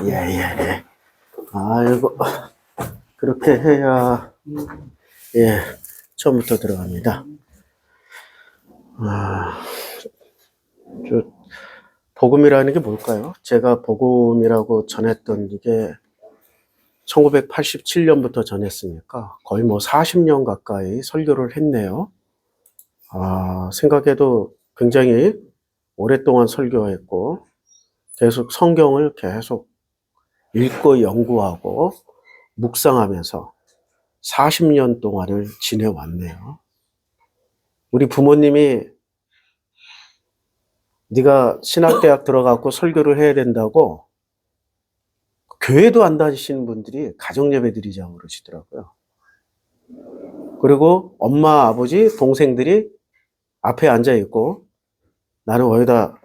예, 예, 예. 아이고, 그렇게 해야, 예, 처음부터 들어갑니다. 아, 저, 복음이라는 게 뭘까요? 제가 복음이라고 전했던 이게 1987년부터 전했으니까 거의 뭐 40년 가까이 설교를 했네요. 생각해도 굉장히 오랫동안 설교했고, 계속 성경을 계속 읽고 연구하고 묵상하면서 40년 동안을 지내왔네요. 우리 부모님이 네가 신학대학 들어가고 설교를 해야 된다고 교회도 안 다니시는 분들이 가정예배 드리자고 그러시더라고요. 그리고 엄마, 아버지, 동생들이 앞에 앉아 있고 나는 어디다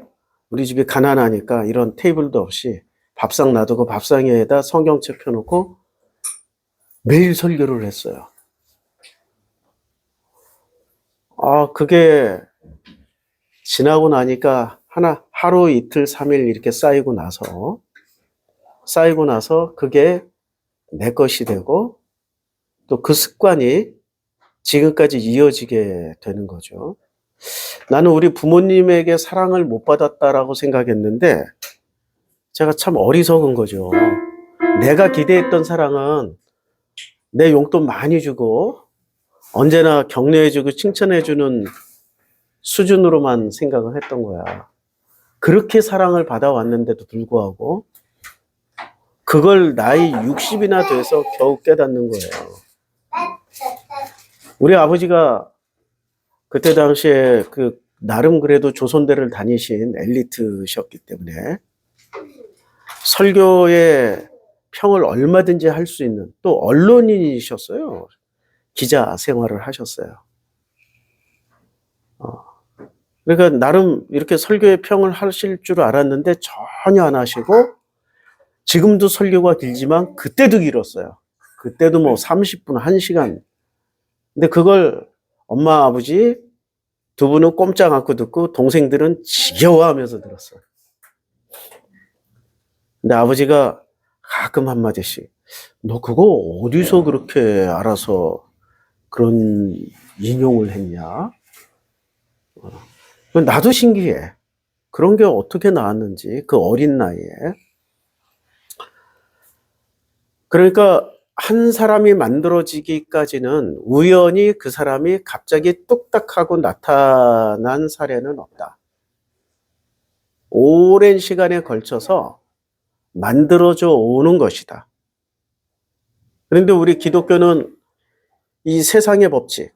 우리 집이 가난하니까 이런 테이블도 없이 밥상 놔두고 밥상 위에다 성경책 펴놓고 매일 설교를 했어요. 그게 지나고 나니까 하루, 이틀, 3일 이렇게 쌓이고 나서 그게 내 것이 되고 또 그 습관이 지금까지 이어지게 되는 거죠. 나는 우리 부모님에게 사랑을 못 받았다라고 생각했는데 제가 참 어리석은 거죠. 내가 기대했던 사랑은 내 용돈 많이 주고 언제나 격려해주고 칭찬해주는 수준으로만 생각을 했던 거야. 그렇게 사랑을 받아왔는데도 불구하고 그걸 나이 60이나 돼서 겨우 깨닫는 거예요. 우리 아버지가 그때 당시에 나름 그래도 조선대를 다니신 엘리트셨기 때문에 설교의 평을 얼마든지 할 수 있는 또 언론인이셨어요. 기자 생활을 하셨어요. 그러니까 나름 이렇게 설교의 평을 하실 줄 알았는데 전혀 안 하시고 지금도 설교가 길지만 그때도 길었어요. 그때도 뭐 30분, 1시간. 근데 그걸 엄마, 아버지 두 분은 꼼짝 않고 듣고 동생들은 지겨워하면서 들었어요. 근데 아버지가 가끔 한마디씩 너 그거 어디서 그렇게 알아서 그런 인용을 했냐? 나도 신기해. 그런 게 어떻게 나왔는지 그 어린 나이에. 그러니까 한 사람이 만들어지기까지는 우연히 그 사람이 갑자기 뚝딱하고 나타난 사례는 없다. 오랜 시간에 걸쳐서 만들어져 오는 것이다. 그런데 우리 기독교는 이 세상의 법칙,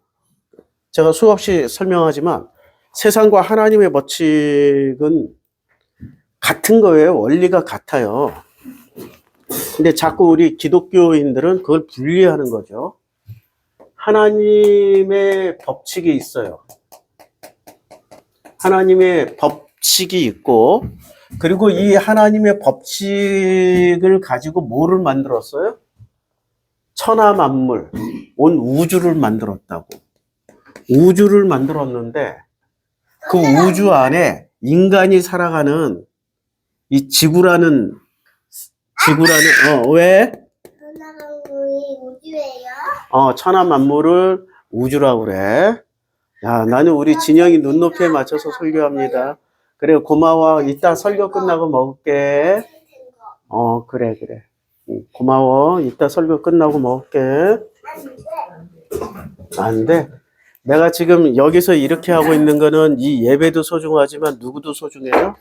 제가 수없이 설명하지만 세상과 하나님의 법칙은 같은 거예요. 원리가 같아요. 근데 자꾸 우리 기독교인들은 그걸 분리하는 거죠. 하나님의 법칙이 있어요. 하나님의 법칙이 있고, 그리고 이 하나님의 법칙을 가지고 뭐를 만들었어요? 천하 만물, 온 우주를 만들었다고. 우주를 만들었는데 그 우주 안에 인간이 살아가는 이 지구라는 왜? 천하 만물이 우주예요? 천하 만물을 우주라고 그래. 야, 나는 우리 진영이 눈높이에 맞춰서 설교합니다. 그래, 고마워. 이따 설교 끝나고 먹을게. 그래. 고마워. 이따 설교 끝나고 먹을게. 안 돼. 내가 지금 여기서 이렇게 하고 있는 거는 이 예배도 소중하지만 누구도 소중해요?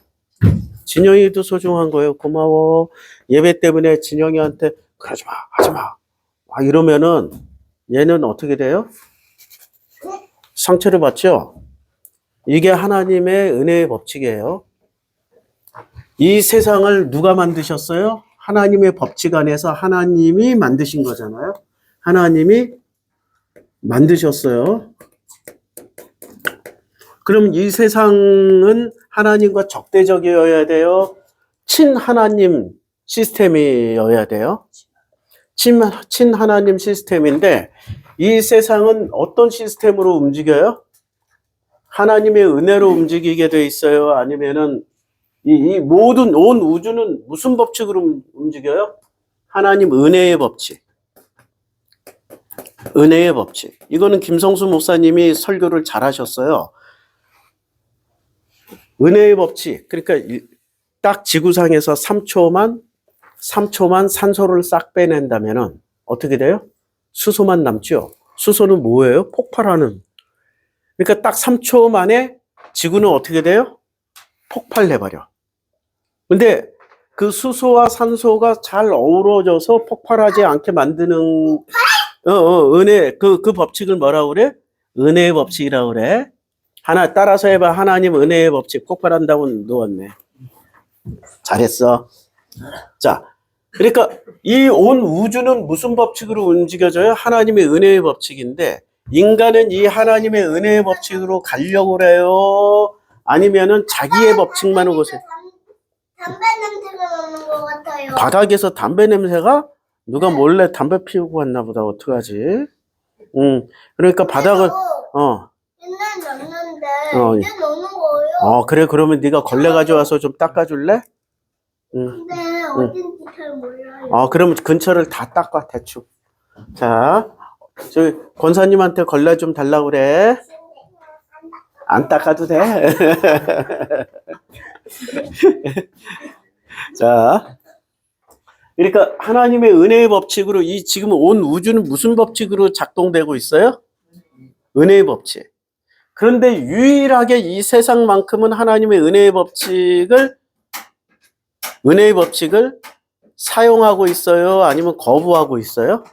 진영이도 소중한 거예요. 고마워. 예배 때문에 진영이한테 그러지 마, 하지 마. 이러면은 얘는 어떻게 돼요? 상처를 받죠? 이게 하나님의 은혜의 법칙이에요. 이 세상을 누가 만드셨어요? 하나님의 법칙 안에서 하나님이 만드신 거잖아요. 하나님이 만드셨어요. 그럼 이 세상은 하나님과 적대적이어야 돼요? 친하나님 시스템이어야 돼요? 친하나님 시스템인데 이 세상은 어떤 시스템으로 움직여요? 하나님의 은혜로 움직이게 돼 있어요? 아니면은 이 모든 온 우주는 무슨 법칙으로 움직여요? 하나님 은혜의 법칙. 은혜의 법칙. 이거는 김성수 목사님이 설교를 잘 하셨어요. 은혜의 법칙. 그러니까 딱 지구상에서 3초만 산소를 싹 빼낸다면은 어떻게 돼요? 수소만 남죠. 수소는 뭐예요? 폭발하는. 그러니까 딱 3초 만에 지구는 어떻게 돼요? 폭발해버려. 근데 그 수소와 산소가 잘 어우러져서 폭발하지 않게 만드는 은혜 그 법칙을 뭐라고 그래? 은혜의 법칙이라고 그래. 하나 따라서 해봐. 하나님 은혜의 법칙. 폭발한다고 누웠네. 잘했어. 자, 그러니까 이 온 우주는 무슨 법칙으로 움직여져요? 하나님의 은혜의 법칙인데 인간은 이 하나님의 은혜의 법칙으로 가려고 그래요? 아니면은 자기의 법칙만 오고서 담배 냄새가 나는 것 같아요. 바닥에서 담배 냄새가 누가 몰래 담배 피우고 왔나 보다. 어떡하지? 그러니까 바닥을 옛날 넣는데 어. 이제 넣는 거예요. 그래. 그러면 네가 걸레 가져와서 좀 닦아줄래? 근데 어딘지 잘 몰라요. 그러면 근처를 다 닦아 대충. 자, 저기 권사님한테 걸레 좀 달라고 그래. 안 닦아도 돼. 자, 그러니까 하나님의 은혜의 법칙으로 이 지금 온 우주는 무슨 법칙으로 작동되고 있어요? 은혜의 법칙. 그런데 유일하게 이 세상만큼은 하나님의 은혜의 법칙을 사용하고 있어요? 아니면 거부하고 있어요?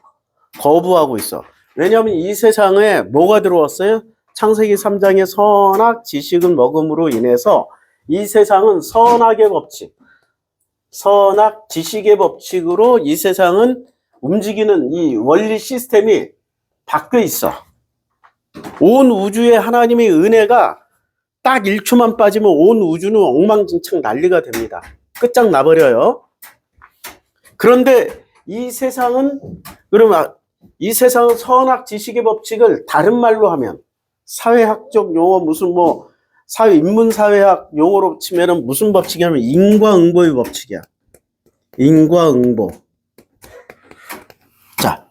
거부하고 있어. 왜냐하면 이 세상에 뭐가 들어왔어요? 창세기 3장의 선악 지식은 먹음으로 인해서 이 세상은 선악의 법칙, 선악 지식의 법칙으로 이 세상은 움직이는 이 원리 시스템이 바뀌어 있어. 온 우주에 하나님의 은혜가 딱 1초만 빠지면 온 우주는 엉망진창 난리가 됩니다. 끝장나버려요. 그런데 이 세상은 선악 지식의 법칙을 다른 말로 하면 사회학적 용어 무슨 인문사회학 용어로 치면은 무슨 법칙이냐면 인과응보의 법칙이야. 인과응보. 자,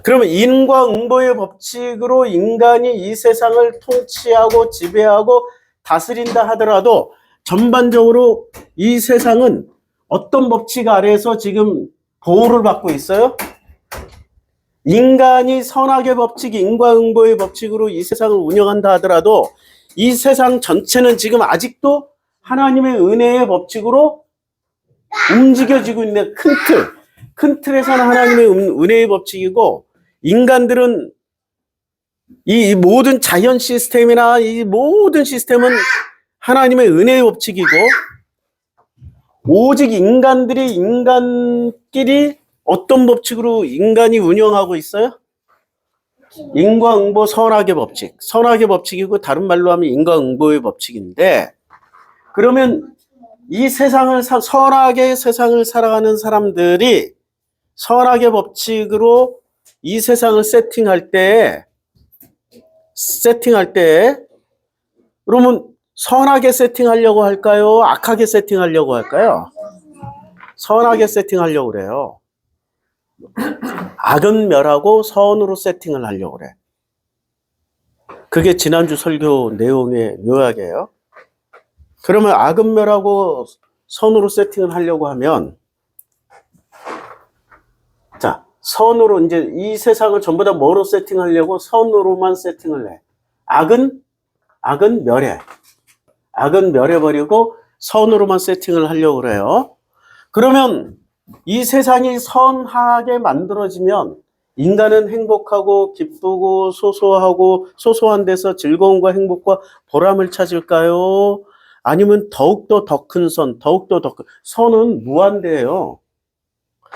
그러면 인과응보의 법칙으로 인간이 이 세상을 통치하고 지배하고 다스린다 하더라도 전반적으로 이 세상은 어떤 법칙 아래에서 지금 보호를 받고 있어요? 인간이 선악의 법칙, 인과응보의 법칙으로 이 세상을 운영한다 하더라도 이 세상 전체는 지금 아직도 하나님의 은혜의 법칙으로 움직여지고 있는 큰 틀에서는 하나님의 은혜의 법칙이고 인간들은 이 모든 자연 시스템이나 이 모든 시스템은 하나님의 은혜의 법칙이고 오직 인간끼리 어떤 법칙으로 인간이 운영하고 있어요? 인과응보 선악의 법칙. 선악의 법칙이고 다른 말로 하면 인과응보의 법칙인데 그러면 이 선악의 세상을 살아가는 사람들이 선악의 법칙으로 이 세상을 세팅할 때 그러면 선하게 세팅하려고 할까요? 악하게 세팅하려고 할까요? 선하게 세팅하려고 그래요. 악은 멸하고 선으로 세팅을 하려고 그래. 그게 지난주 설교 내용의 요약이에요. 그러면 악은 멸하고 선으로 세팅을 하려고 하면 자, 선으로 이제 이 세상을 전부 다 뭐로 세팅하려고? 선으로만 세팅을 해. 악은 멸해. 악은 멸해버리고 선으로만 세팅을 하려고 그래요. 그러면 이 세상이 선하게 만들어지면 인간은 행복하고 기쁘고 소소한 데서 즐거움과 행복과 보람을 찾을까요? 아니면 더욱더 더 큰 선은 무한대예요.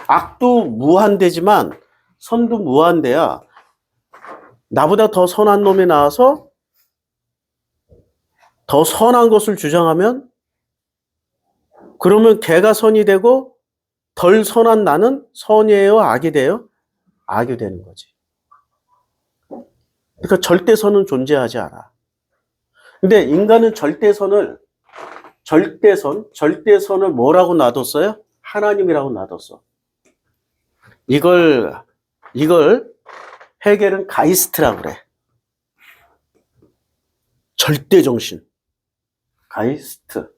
악도 무한대지만 선도 무한대야. 나보다 더 선한 놈이 나와서 더 선한 것을 주장하면 그러면 걔가 선이 되고 덜 선한 나는 선이에요? 악이 돼요? 악이 되는 거지. 그러니까 절대선은 존재하지 않아. 근데 인간은 절대선을 절대선을 뭐라고 놔뒀어요? 하나님이라고 놔뒀어. 이걸 헤겔은 가이스트라고 그래. 절대정신. 가이스트.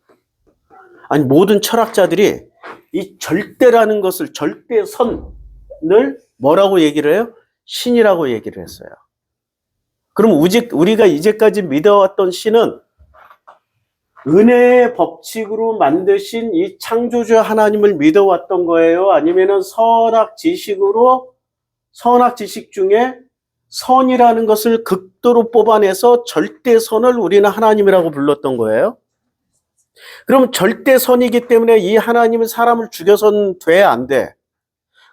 아니, 모든 철학자들이 이 절대라는 것을, 절대선을 뭐라고 얘기를 해요? 신이라고 얘기를 했어요. 그럼 우리가 이제까지 믿어왔던 신은 은혜의 법칙으로 만드신 이 창조주 하나님을 믿어왔던 거예요? 아니면은 선악 지식 중에 선이라는 것을 극도로 뽑아내서 절대선을 우리는 하나님이라고 불렀던 거예요? 그럼 절대선이기 때문에 이 하나님은 사람을 죽여선 돼, 안 돼?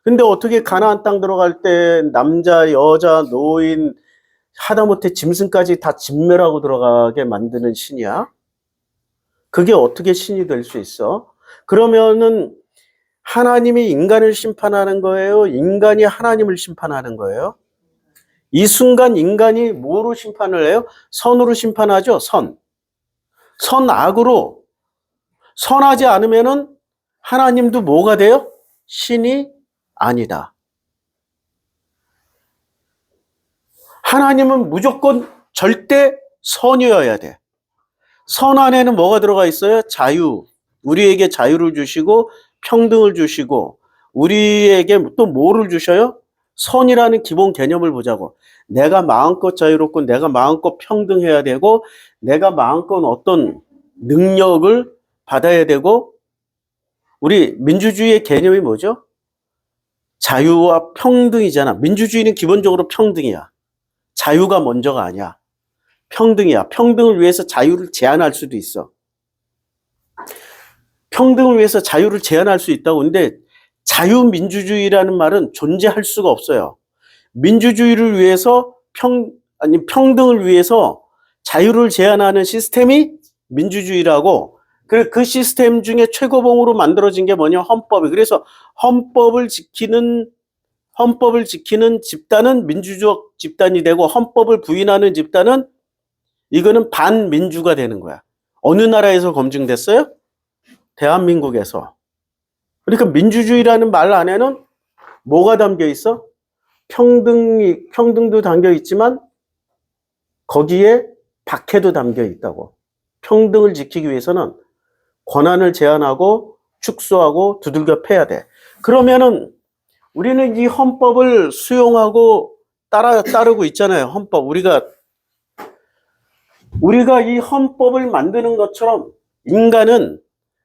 근데 어떻게 가나안 땅 들어갈 때 남자, 여자, 노인, 하다못해 짐승까지 다 진멸하고 들어가게 만드는 신이야? 그게 어떻게 신이 될 수 있어? 그러면은 하나님이 인간을 심판하는 거예요? 인간이 하나님을 심판하는 거예요? 이 순간 인간이 뭐로 심판을 해요? 선으로 심판하죠? 선악으로. 선하지 않으면은 하나님도 뭐가 돼요? 신이 아니다. 하나님은 무조건 절대 선이어야 돼. 선 안에는 뭐가 들어가 있어요? 자유. 우리에게 자유를 주시고 평등을 주시고 우리에게 또 뭐를 주셔요? 선이라는 기본 개념을 보자고. 내가 마음껏 자유롭고 내가 마음껏 평등해야 되고 내가 마음껏 어떤 능력을 받아야 되고 우리 민주주의의 개념이 뭐죠? 자유와 평등이잖아. 민주주의는 기본적으로 평등이야. 자유가 먼저가 아니야. 평등이야. 평등을 위해서 자유를 제한할 수도 있어. 평등을 위해서 자유를 제한할 수 있다고. 근데 자유민주주의라는 말은 존재할 수가 없어요. 민주주의를 위해서 평등을 위해서 자유를 제한하는 시스템이 민주주의라고. 그 시스템 중에 최고봉으로 만들어진 게 뭐냐? 헌법이. 그래서 헌법을 지키는 집단은 민주적 집단이 되고 헌법을 부인하는 집단은 이거는 반민주가 되는 거야. 어느 나라에서 검증됐어요? 대한민국에서. 그러니까 민주주의라는 말 안에는 뭐가 담겨 있어? 평등도 담겨 있지만 거기에 박해도 담겨 있다고. 평등을 지키기 위해서는 권한을 제한하고 축소하고 두들겨 패야 돼. 그러면은 우리는 이 헌법을 수용하고 따르고 있잖아요. 헌법. 우리가 이 헌법을 만드는 것처럼 인간은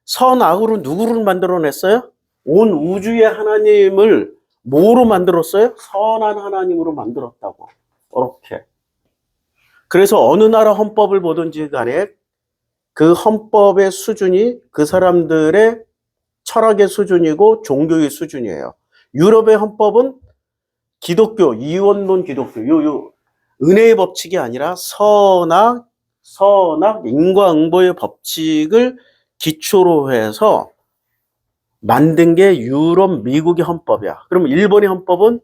선악으로 누구를 만들어냈어요? 온 우주의 하나님을 뭐로 만들었어요? 선한 하나님으로 만들었다고. 이렇게. 그래서 어느 나라 헌법을 보든지 간에 그 헌법의 수준이 그 사람들의 철학의 수준이고 종교의 수준이에요. 유럽의 헌법은 기독교, 이원론 기독교, 은혜의 법칙이 아니라 선악, 인과응보의 법칙을 기초로 해서 만든 게 유럽, 미국의 헌법이야. 그럼 일본의 헌법은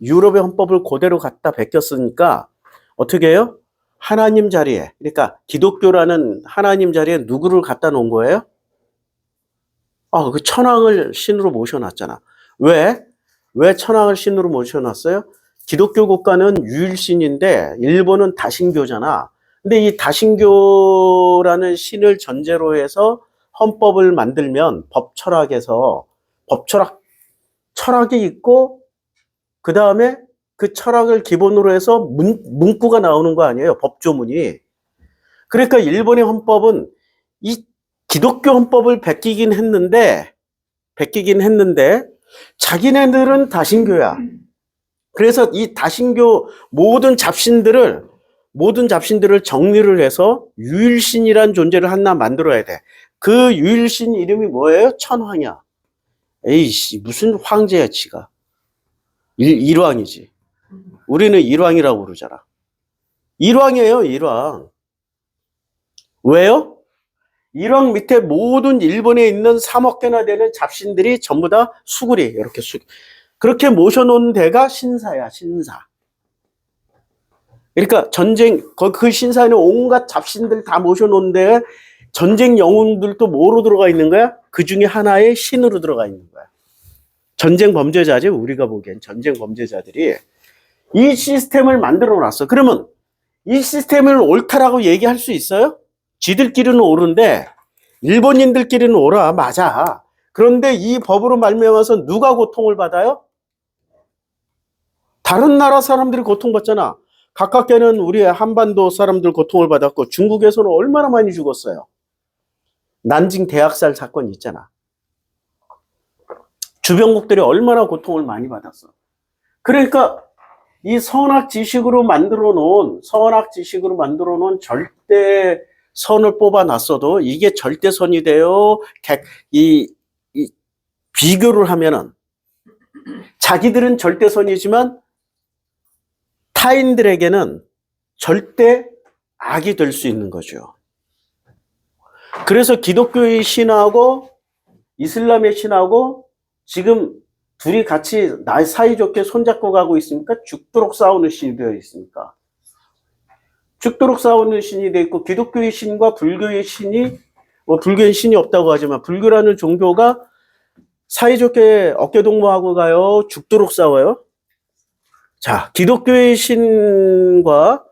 유럽의 헌법을 그대로 갖다 베꼈으니까 어떻게 해요? 하나님 자리에, 그러니까 기독교라는 하나님 자리에 누구를 갖다 놓은 거예요? 그 천황을 신으로 모셔놨잖아. 왜 천황을 신으로 모셔놨어요? 기독교 국가는 유일신인데 일본은 다신교잖아. 근데 이 다신교라는 신을 전제로 해서 헌법을 만들면 철학이 있고 그 다음에 그 철학을 기본으로 해서 문구가 나오는 거 아니에요? 법조문이. 그러니까 일본의 헌법은 이 기독교 헌법을 베끼긴 했는데 자기네들은 다신교야. 그래서 이 다신교 모든 잡신들을 정리를 해서 유일신이란 존재를 하나 만들어야 돼. 그 유일신 이름이 뭐예요? 천황이야. 에이씨, 무슨 황제야, 지가. 일왕이지. 우리는 일왕이라고 그러잖아. 일왕이에요, 일왕. 왜요? 일왕 밑에 모든 일본에 있는 3억 개나 되는 잡신들이 전부 다 수구리, 이렇게 그렇게 모셔놓은 데가 신사야, 신사. 그러니까 그 신사에는 온갖 잡신들 다 모셔놓은 데 전쟁 영웅들도 뭐로 들어가 있는 거야? 그 중에 하나의 신으로 들어가 있는 거야. 전쟁 범죄자지, 우리가 보기엔 전쟁 범죄자들이 이 시스템을 만들어 놨어. 그러면 이 시스템을 옳다라고 얘기할 수 있어요? 지들끼리는 옳은데 일본인들끼리는 옳아. 맞아. 그런데 이 법으로 말미암아서 누가 고통을 받아요? 다른 나라 사람들이 고통받잖아. 가깝게는 우리 한반도 사람들 고통을 받았고 중국에서는 얼마나 많이 죽었어요. 난징 대학살 사건 있잖아. 주변국들이 얼마나 고통을 많이 받았어. 그러니까 이 선악지식으로 만들어 놓은 절대 선을 뽑아놨어도 이게 절대선이 돼요. 이 비교를 하면은 자기들은 절대선이지만 타인들에게는 절대 악이 될 수 있는 거죠. 그래서 기독교의 신하고 이슬람의 신하고 지금 둘이 같이 사이좋게 손잡고 가고 있습니까? 죽도록 싸우는 신이 되어 있습니까? 죽도록 싸우는 신이 되어 있고 기독교의 신과 불교의 신이 불교의 신이 없다고 하지만 불교라는 종교가 사이좋게 어깨동무하고 가요? 죽도록 싸워요? 자, 기독교의 신과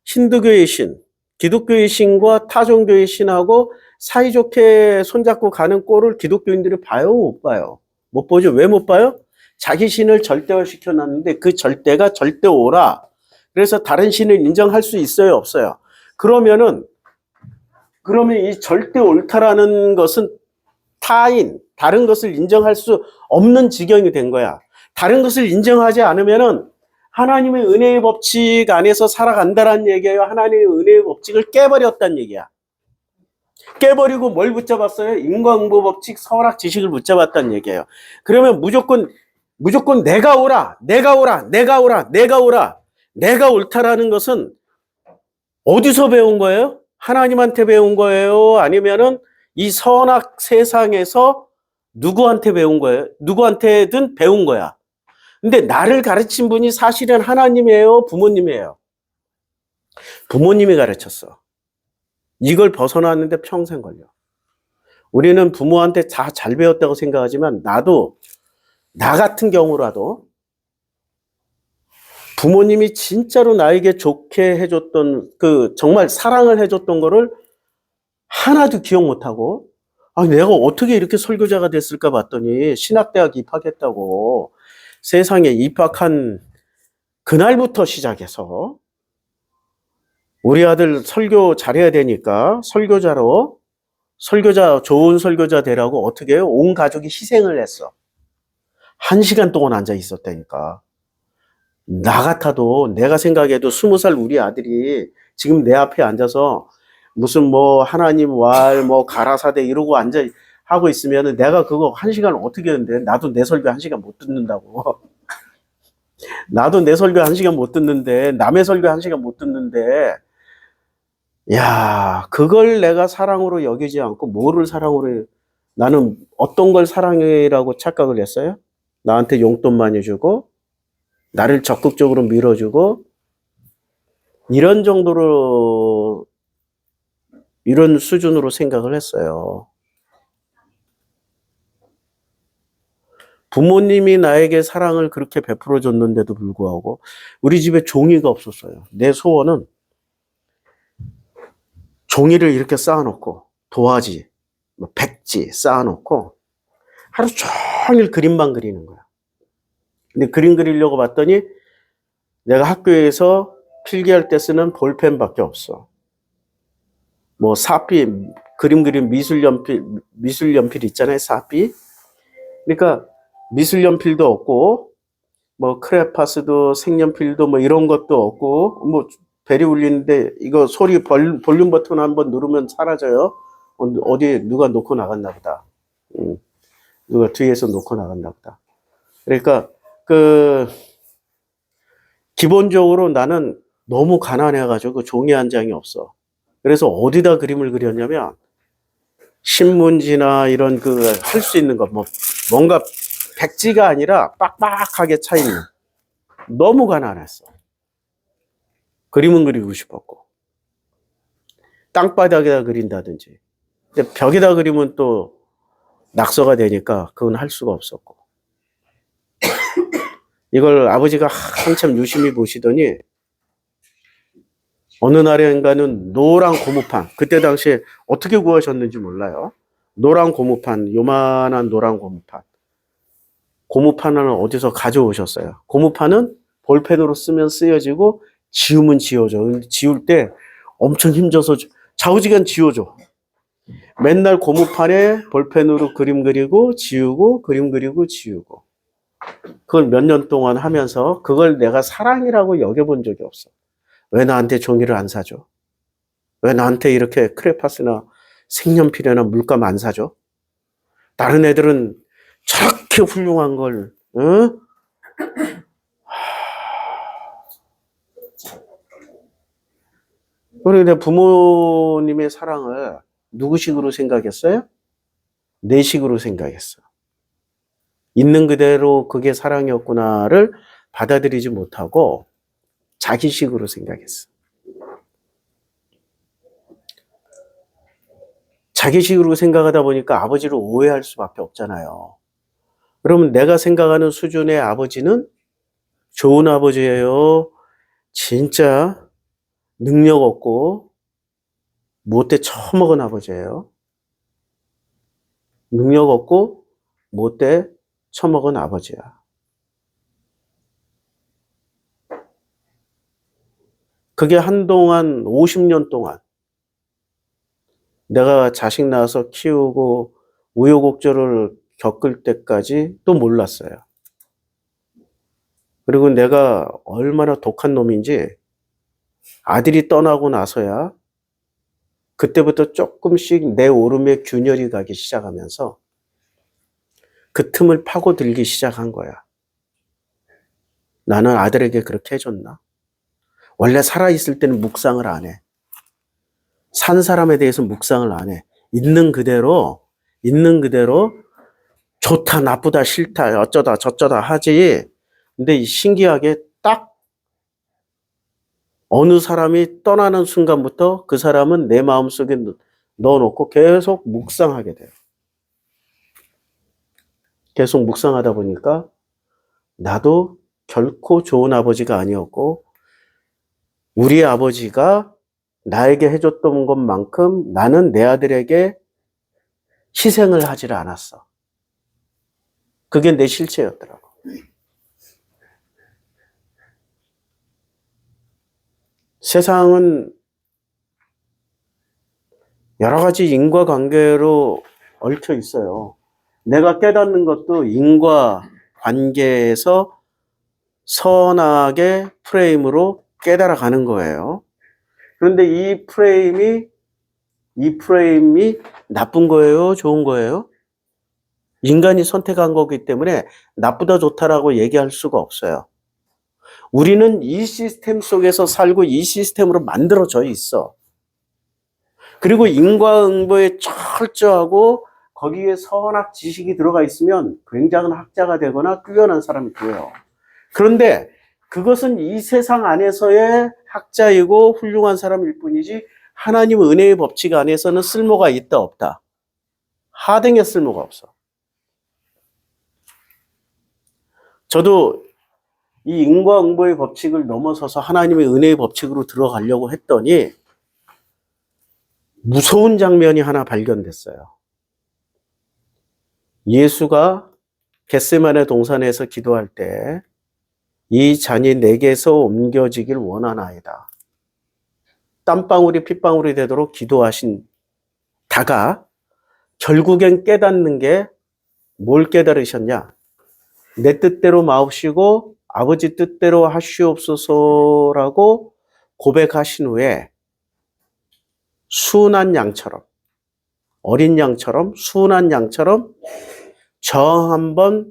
힌두교의 신, 기독교의 신과 타종교의 신하고 사이좋게 손잡고 가는 꼴을 기독교인들이 봐요? 못 봐요? 못 보죠. 왜 못 봐요? 자기 신을 절대화 시켜놨는데 그 절대가 절대오라. 그래서 다른 신을 인정할 수 있어요? 없어요? 그러면 이 절대 옳다라는 것은 다른 것을 인정할 수 없는 지경이 된 거야. 다른 것을 인정하지 않으면은 하나님의 은혜의 법칙 안에서 살아간다는 얘기예요. 하나님의 은혜의 법칙을 깨버렸다는 얘기야. 깨버리고 뭘 붙잡았어요? 인과응보 법칙, 선악 지식을 붙잡았다는 얘기예요. 그러면 무조건 내가 옳아. 내가 옳다라는 것은 어디서 배운 거예요? 하나님한테 배운 거예요? 아니면은 이 선악 세상에서 누구한테 배운 거예요? 누구한테든 배운 거야. 근데 나를 가르친 분이 사실은 하나님이에요? 부모님이에요? 부모님이 가르쳤어. 이걸 벗어났는데 평생 걸려. 우리는 부모한테 다 잘 배웠다고 생각하지만 나도 나 같은 경우라도 부모님이 진짜로 나에게 좋게 해줬던 정말 사랑을 해줬던 거를 하나도 기억 못하고 내가 어떻게 이렇게 설교자가 됐을까 봤더니 신학대학 입학했다고 세상에 입학한 그날부터 시작해서 우리 아들 설교 잘해야 되니까 좋은 설교자 되라고 어떻게 해요? 온 가족이 희생을 했어. 1시간 동안 앉아 있었다니까. 나 같아도 내가 생각해도 20살 우리 아들이 지금 내 앞에 앉아서 무슨 하나님 가라사대 이러고 하고 있으면 내가 그거 1시간 어떻게 하는데 나도 내 설교 1시간 못 듣는다고. 나도 내 설교 1시간 못 듣는데 남의 설교 1시간 못 듣는데 야, 그걸 내가 사랑으로 여기지 않고 뭐를 사랑으로 나는 어떤 걸 사랑이라고 착각을 했어요? 나한테 용돈 많이 주고 나를 적극적으로 밀어주고 이런 수준으로 생각을 했어요. 부모님이 나에게 사랑을 그렇게 베풀어 줬는데도 불구하고 우리 집에 종이가 없었어요. 내 소원은 종이를 이렇게 쌓아놓고 도화지, 백지 쌓아놓고 하루 종일 그림만 그리는 거야. 근데 그림 그리려고 봤더니 내가 학교에서 필기할 때 쓰는 볼펜밖에 없어. 사비, 그림 미술연필 있잖아요, 사비. 그러니까 미술연필도 없고, 크레파스도 색연필도 이런 것도 없고, 벨이 울리는데 이거 소리 볼륨 버튼 한번 누르면 사라져요. 어디 누가 놓고 나갔나 보다. 누가 뒤에서 놓고 나갔나 보다. 그러니까 기본적으로 나는 너무 가난해가지고 종이 한 장이 없어. 그래서 어디다 그림을 그렸냐면 신문지나 이런 할 수 있는 거 뭔가 백지가 아니라 빡빡하게 차 있는. 너무 가난했어. 그림은 그리고 싶었고 땅바닥에다 그린다든지 근데 벽에다 그리면 또 낙서가 되니까 그건 할 수가 없었고. 이걸 아버지가 한참 유심히 보시더니 어느 날인가는 노란 고무판, 그때 당시에 어떻게 구하셨는지 몰라요. 노란 고무판, 요만한 노란 고무판. 고무판을 어디서 가져오셨어요. 고무판은 볼펜으로 쓰면 쓰여지고 지우면 지워져. 지울 때 엄청 힘줘서 좌우지간 지워줘. 맨날 고무판에 볼펜으로 그림 그리고 지우고 그림 그리고 지우고. 그걸 몇 년 동안 하면서 그걸 내가 사랑이라고 여겨본 적이 없어. 왜 나한테 종이를 안 사줘? 왜 나한테 이렇게 크레파스나 색연필이나 물감 안 사줘? 다른 애들은 저렇게 훌륭한 걸, 응? 그런데 부모님의 사랑을 누구식으로 생각했어요? 내식으로 생각했어. 있는 그대로 그게 사랑이었구나를 받아들이지 못하고 자기식으로 생각했어. 자기식으로 생각하다 보니까 아버지를 오해할 수밖에 없잖아요. 그러면 내가 생각하는 수준의 아버지는 좋은 아버지예요. 진짜 능력 없고 못돼 처먹은 아버지예요. 능력 없고 못돼 처먹은 아버지야. 그게 한동안 50년 동안 내가 자식 낳아서 키우고 우여곡절을 겪을 때까지 또 몰랐어요. 그리고 내가 얼마나 독한 놈인지 아들이 떠나고 나서야 그때부터 조금씩 내 오름에 균열이 가기 시작하면서 그 틈을 파고들기 시작한 거야. 나는 아들에게 그렇게 해줬나? 원래 살아있을 때는 묵상을 안 해. 산 사람에 대해서 묵상을 안 해. 있는 그대로 좋다, 나쁘다, 싫다, 어쩌다, 저쩌다 하지. 근데 신기하게 딱 어느 사람이 떠나는 순간부터 그 사람은 내 마음속에 넣어놓고 계속 묵상하게 돼요. 계속 묵상하다 보니까 나도 결코 좋은 아버지가 아니었고 우리 아버지가 나에게 해줬던 것만큼 나는 내 아들에게 희생을 하질 않았어. 그게 내 실체였더라고. 세상은 여러 가지 인과관계로 얽혀 있어요. 내가 깨닫는 것도 인과관계에서 선하게 프레임으로 깨달아가는 거예요. 그런데 이 프레임이 나쁜 거예요? 좋은 거예요? 인간이 선택한 거기 때문에 나쁘다 좋다라고 얘기할 수가 없어요. 우리는 이 시스템 속에서 살고 이 시스템으로 만들어져 있어. 그리고 인과응보에 철저하고 거기에 선악 지식이 들어가 있으면 굉장한 학자가 되거나 뛰어난 사람이 돼요. 그런데 그것은 이 세상 안에서의 학자이고 훌륭한 사람일 뿐이지 하나님 은혜의 법칙 안에서는 쓸모가 있다 없다. 하등의 쓸모가 없어. 저도 이 인과응보의 법칙을 넘어서서 하나님의 은혜의 법칙으로 들어가려고 했더니 무서운 장면이 하나 발견됐어요. 예수가 겟세마네 동산에서 기도할 때 이 잔이 내게서 옮겨지길 원하나이다. 땀방울이 핏방울이 되도록 기도하신 다가 결국엔 깨닫는 게 뭘 깨달으셨냐? 내 뜻대로 마옵시고 아버지 뜻대로 하시옵소서라고 고백하신 후에 순한 양처럼 어린 양처럼 순한 양처럼 정 한번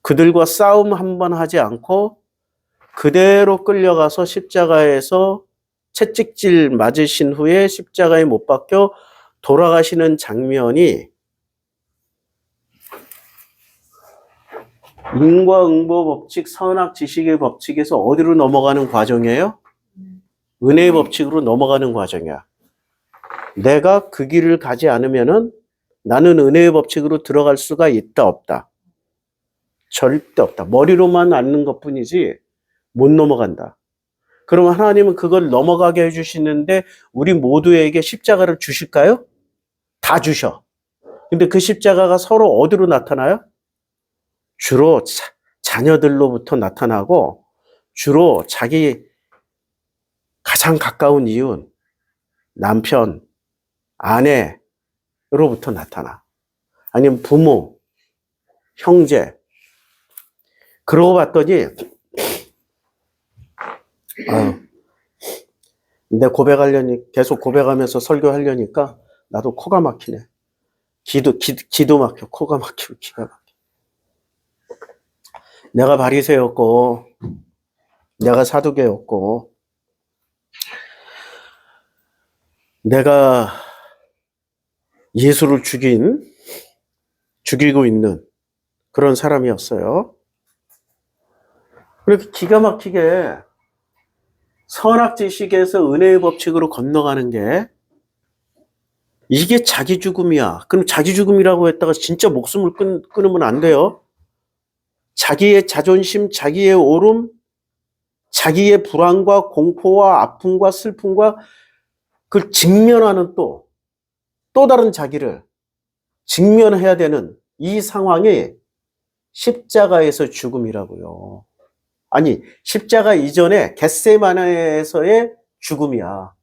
그들과 싸움 한번 하지 않고 그대로 끌려가서 십자가에서 채찍질 맞으신 후에 십자가에 못 박혀 돌아가시는 장면이 인과응보 법칙, 선악 지식의 법칙에서 어디로 넘어가는 과정이에요? 은혜의 법칙으로 넘어가는 과정이야. 내가 그 길을 가지 않으면은 나는 은혜의 법칙으로 들어갈 수가 있다, 없다? 절대 없다. 머리로만 아는 것뿐이지 못 넘어간다. 그럼 하나님은 그걸 넘어가게 해주시는데 우리 모두에게 십자가를 주실까요? 다 주셔. 근데 그 십자가가 서로 어디로 나타나요? 주로 자녀들로부터 나타나고 주로 자기 가장 가까운 이웃, 남편, 아내로부터 나타나. 아니면 부모, 형제. 그러고 봤더니 내 계속 고백하면서 설교하려니까 나도 코가 막히네. 기도 막혀, 코가 막히고 기가 막혀. 내가 바리새였고, 내가 사두개였고, 내가 예수를 죽이고 있는 그런 사람이었어요. 그렇게 기가 막히게 선악지식에서 은혜의 법칙으로 건너가는 게 이게 자기 죽음이야. 그럼 자기 죽음이라고 했다가 진짜 목숨을 끊으면 안 돼요. 자기의 자존심, 자기의 오름, 자기의 불안과 공포와 아픔과 슬픔과 그걸 직면하는 또 다른 자기를 직면해야 되는 이 상황이 십자가에서 죽음이라고요. 아니, 십자가 이전에 겟세마네에서의 죽음이야.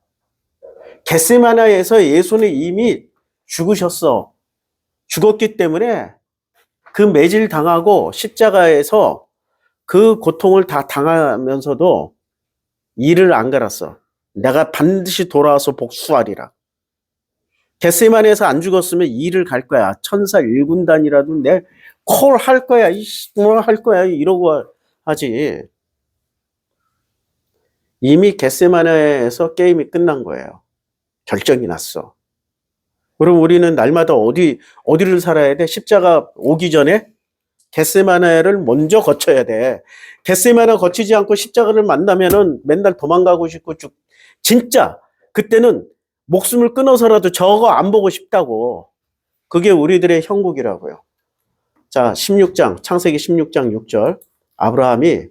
겟세마네에서 예수는 이미 죽으셨어. 죽었기 때문에 그 매질 당하고 십자가에서 그 고통을 다 당하면서도 이를 안 갈았어. 내가 반드시 돌아와서 복수하리라. 겟세마네에서 안 죽었으면 이를 갈 거야. 천사 1군단이라도 내 콜 할 거야. 뭐 할 거야. 이러고 하지. 이미 겟세마네에서 게임이 끝난 거예요. 결정이 났어. 그럼 우리는 날마다 어디를 살아야 돼? 십자가 오기 전에 겟세마네를 먼저 거쳐야 돼. 겟세마네 거치지 않고 십자가를 만나면은 맨날 도망가고 싶고 진짜 그때는 목숨을 끊어서라도 저거 안 보고 싶다고. 그게 우리들의 형국이라고요. 자, 16장, 창세기 16장 6절. 아브라함이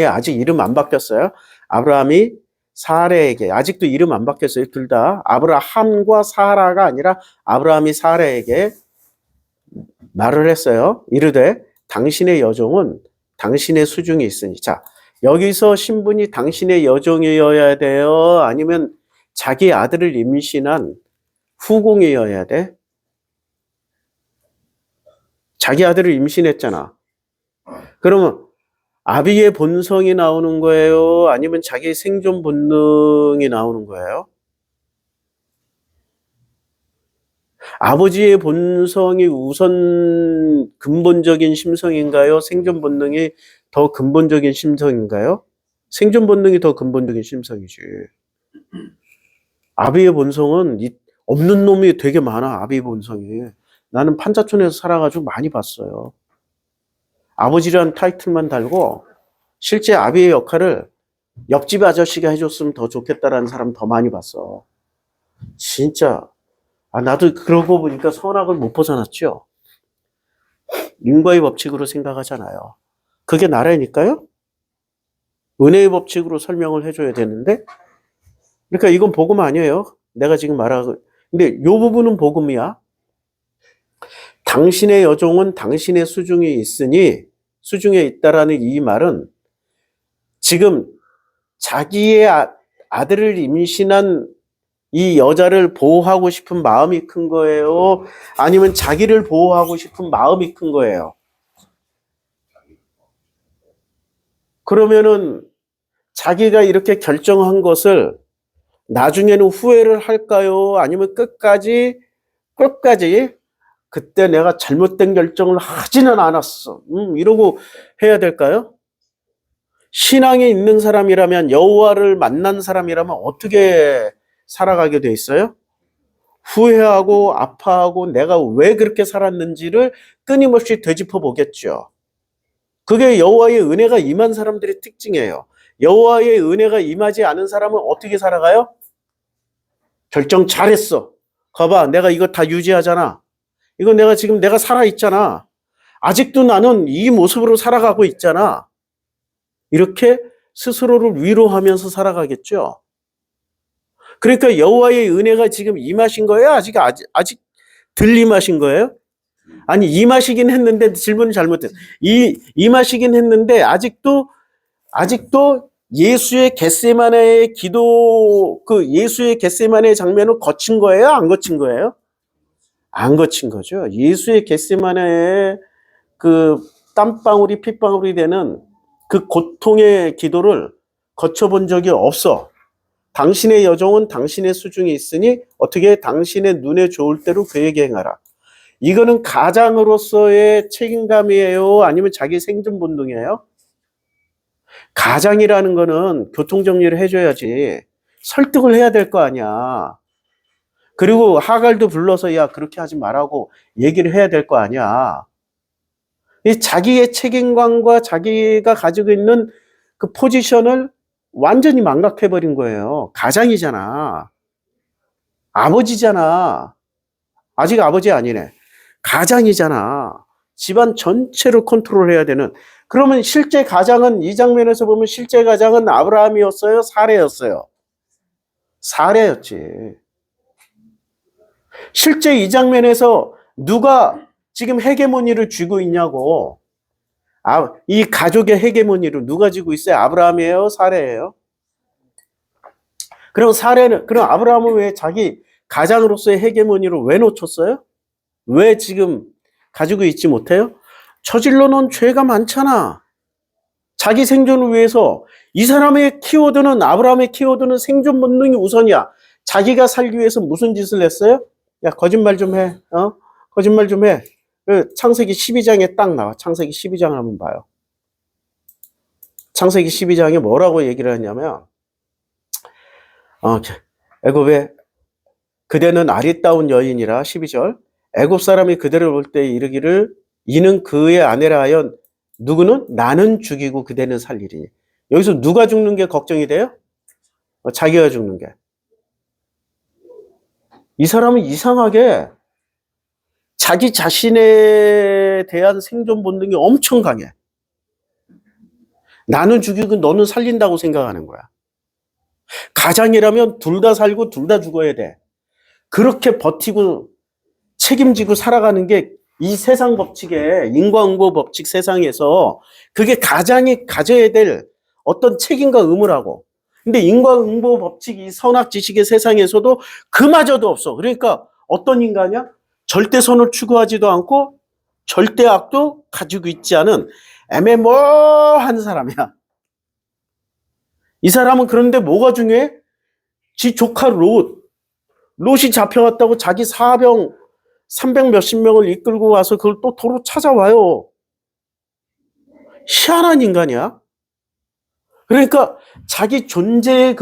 아직 이름 안 바뀌었어요. 아브라함이 사레에게, 아직도 이름 안 바뀌었어요. 둘 다. 아브라함과 사라가 아니라 아브라함이 사레에게 말을 했어요. 이르되 당신의 여종은 당신의 수중에 있으니. 자, 여기서 신분이 당신의 여종이어야 돼요? 아니면 자기 아들을 임신한 후궁이어야 돼? 자기 아들을 임신했잖아. 그러면 아비의 본성이 나오는 거예요? 아니면 자기 생존 본능이 나오는 거예요? 아버지의 본성이 우선 근본적인 심성인가요? 생존 본능이 더 근본적인 심성인가요? 생존 본능이 더 근본적인 심성이지. 아비의 본성은 없는 놈이 되게 많아. 아비의 본성이. 나는 판자촌에서 살아가지고 많이 봤어요. 아버지라는 타이틀만 달고 실제 아비의 역할을 옆집 아저씨가 해줬으면 더 좋겠다라는 사람 더 많이 봤어. 진짜. 나도 그러고 보니까 선악을 못 벗어났죠. 인과의 법칙으로 생각하잖아요. 그게 나라니까요. 은혜의 법칙으로 설명을 해줘야 되는데, 그러니까 이건 복음 아니에요. 내가 지금 말하고. 근데 이 부분은 복음이야. 당신의 여종은 당신의 수중에 있다라는 이 말은 지금 자기의 아들을 임신한 이 여자를 보호하고 싶은 마음이 큰 거예요? 아니면 자기를 보호하고 싶은 마음이 큰 거예요? 그러면은 자기가 이렇게 결정한 것을 나중에는 후회를 할까요? 아니면 끝까지 그때 내가 잘못된 결정을 하지는 않았어. 이러고 해야 될까요? 신앙에 있는 사람이라면, 여호와를 만난 사람이라면 어떻게 살아가게 돼 있어요? 후회하고 아파하고 내가 왜 그렇게 살았는지를 끊임없이 되짚어 보겠죠. 그게 여호와의 은혜가 임한 사람들의 특징이에요. 여호와의 은혜가 임하지 않은 사람은 어떻게 살아가요? 결정 잘했어. 거봐, 내가 이거 다 유지하잖아. 이거 내가 살아있잖아. 아직도 나는 이 모습으로 살아가고 있잖아. 이렇게 스스로를 위로하면서 살아가겠죠. 그러니까 여호와의 은혜가 지금 임하신 거예요? 아직 덜 임하신 거예요? 아니, 임하시긴 했는데, 질문을 잘못했어. 임하시긴 했는데, 아직도 예수의 겟세마네의 기도, 예수의 겟세마네의 장면을 거친 거예요? 안 거친 거예요? 안 거친 거죠. 예수의 겟세마네의 그 땀방울이 핏방울이 되는 그 고통의 기도를 거쳐본 적이 없어. 당신의 여종은 당신의 수중에 있으니 어떻게 당신의 눈에 좋을 대로 그에게 행하라. 이거는 가장으로서의 책임감이에요? 아니면 자기 생존 본능이에요? 가장이라는 거는 교통정리를 해줘야지. 설득을 해야 될 거 아니야. 그리고 하갈도 불러서 야, 그렇게 하지 말라고 얘기를 해야 될 거 아니야. 이 자기의 책임감과 자기가 가지고 있는 그 포지션을 완전히 망각해버린 거예요. 가장이잖아. 아버지잖아. 아직 아버지 아니네. 가장이잖아. 집안 전체를 컨트롤해야 되는. 그러면 실제 가장은 이 장면에서 보면 실제 가장은 아브라함이었어요? 사레였어요? 사레였지. 실제 이 장면에서 누가 지금 헤게모니를 쥐고 있냐고. 이 가족의 헤게모니를 누가 쥐고 있어요? 아브라함이에요? 사레예요? 그럼 아브라함은 왜 자기 가장으로서의 헤게모니를 왜 놓쳤어요? 왜 지금 가지고 있지 못해요? 저질러 놓은 죄가 많잖아. 자기 생존을 위해서 이 사람의 키워드는, 아브라함의 키워드는 생존 본능이 우선이야. 자기가 살기 위해서 무슨 짓을 했어요? 야, 거짓말 좀 해. 거짓말 좀 해. 창세기 12장에 딱 나와. 창세기 12장 한번 봐요. 창세기 12장에 뭐라고 얘기를 하냐면, 애굽에 그대는 아리따운 여인이라 12절. 애굽 사람이 그대를 볼 때 이르기를 이는 그의 아내라 하여 누구는 나는 죽이고 그대는 살리리니. 여기서 누가 죽는 게 걱정이 돼요? 자기가 죽는 게. 이 사람은 이상하게 자기 자신에 대한 생존 본능이 엄청 강해. 나는 죽이고 너는 살린다고 생각하는 거야. 가장이라면 둘 다 살고 둘 다 죽어야 돼. 그렇게 버티고 책임지고 살아가는 게 이 세상 법칙에, 인과응보 법칙 세상에서 그게 가장이 가져야 될 어떤 책임과 의무라고. 근데 인과응보 법칙, 이 선악지식의 세상에서도 그마저도 없어. 그러니까 어떤 인간이야? 절대선을 추구하지도 않고 절대악도 가지고 있지 않은 애매모호한 사람이야. 이 사람은 그런데 뭐가 중요해? 지 조카 롯이 잡혀왔다고 자기 사병 300 몇십 명을 이끌고 와서 그걸 또 도로 찾아와요. 희한한 인간이야. 그러니까 자기 존재의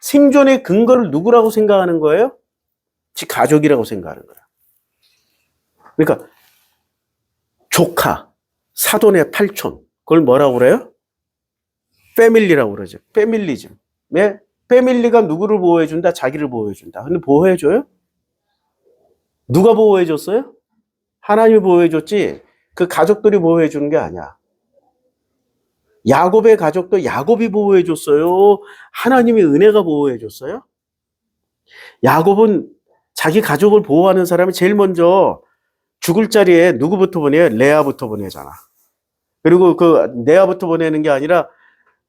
생존의 근거를 누구라고 생각하는 거예요? 지 가족이라고 생각하는 거야. 그러니까 조카, 사돈의 팔촌, 그걸 뭐라고 그래요? 패밀리라고 그러죠. 패밀리즘. 네? 패밀리가 누구를 보호해준다? 자기를 보호해준다. 근데 보호해줘요? 누가 보호해줬어요? 하나님이 보호해줬지 그 가족들이 보호해주는 게 아니야. 야곱의 가족도 야곱이 보호해줬어요? 하나님의 은혜가 보호해줬어요? 야곱은 자기 가족을 보호하는 사람이 제일 먼저 죽을 자리에 누구부터 보내요? 레아부터 보내잖아. 그리고 그 레아부터 보내는 게 아니라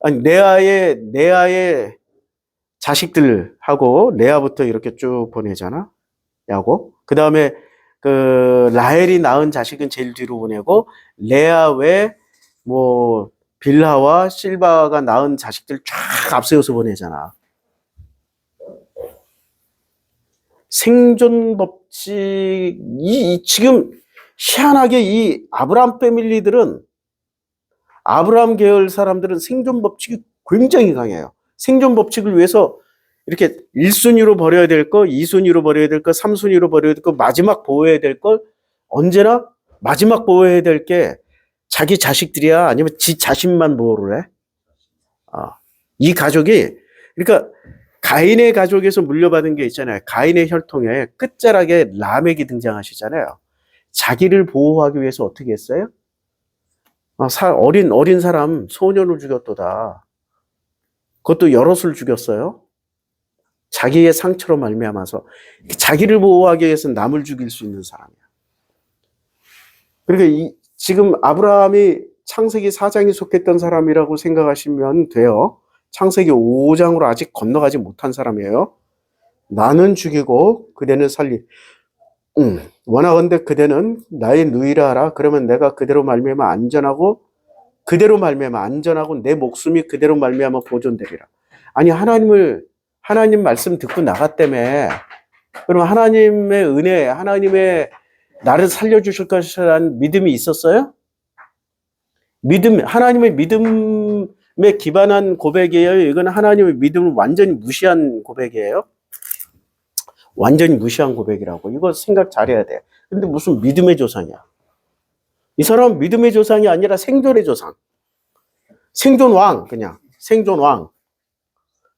레아의 자식들하고 레아부터 이렇게 쭉 보내잖아. 야곱. 그 다음에 그 라헬이 낳은 자식은 제일 뒤로 보내고 레아 외 빌하와 실바가 낳은 자식들 쫙 앞세워서 보내잖아. 생존 법칙, 지금 희한하게 이 아브라함 패밀리들은, 아브라함 계열 사람들은 생존 법칙이 굉장히 강해요. 생존 법칙을 위해서 이렇게 1순위로 버려야 될 거, 2순위로 버려야 될 거, 3순위로 버려야 될 거, 마지막 보호해야 될 걸 언제나 마지막 보호해야 될 게 자기 자식들이야? 아니면 지 자신만 보호를 해? 이 가족이, 그러니까 가인의 가족에서 물려받은 게 있잖아요. 가인의 혈통에 끝자락에 라멕이 등장하시잖아요. 자기를 보호하기 위해서 어떻게 했어요? 어린 사람 소년을 죽였도다. 그것도 여럿을 죽였어요. 자기의 상처로 말미암아서 자기를 보호하기 위해서 남을 죽일 수 있는 사람이야. 그러니까 지금 아브라함이 창세기 4장에 속했던 사람이라고 생각하시면 돼요. 창세기 5장으로 아직 건너가지 못한 사람이에요. 나는 죽이고 그대는 살리. 원하건대 그대는 나의 누이라 하라. 그러면 내가 그대로 말미암아 안전하고 내 목숨이 그대로 말미암아 보존되리라. 아니 하나님 말씀 듣고 나갔다며. 그럼 하나님의 은혜, 하나님의 나를 살려주실 것이라는 믿음이 있었어요? 하나님의 믿음에 기반한 고백이에요? 이건 하나님의 믿음을 완전히 무시한 고백이에요? 완전히 무시한 고백이라고. 이거 생각 잘해야 돼. 근데 무슨 믿음의 조상이야? 이 사람은 믿음의 조상이 아니라 생존의 조상. 생존왕, 그냥. 생존왕.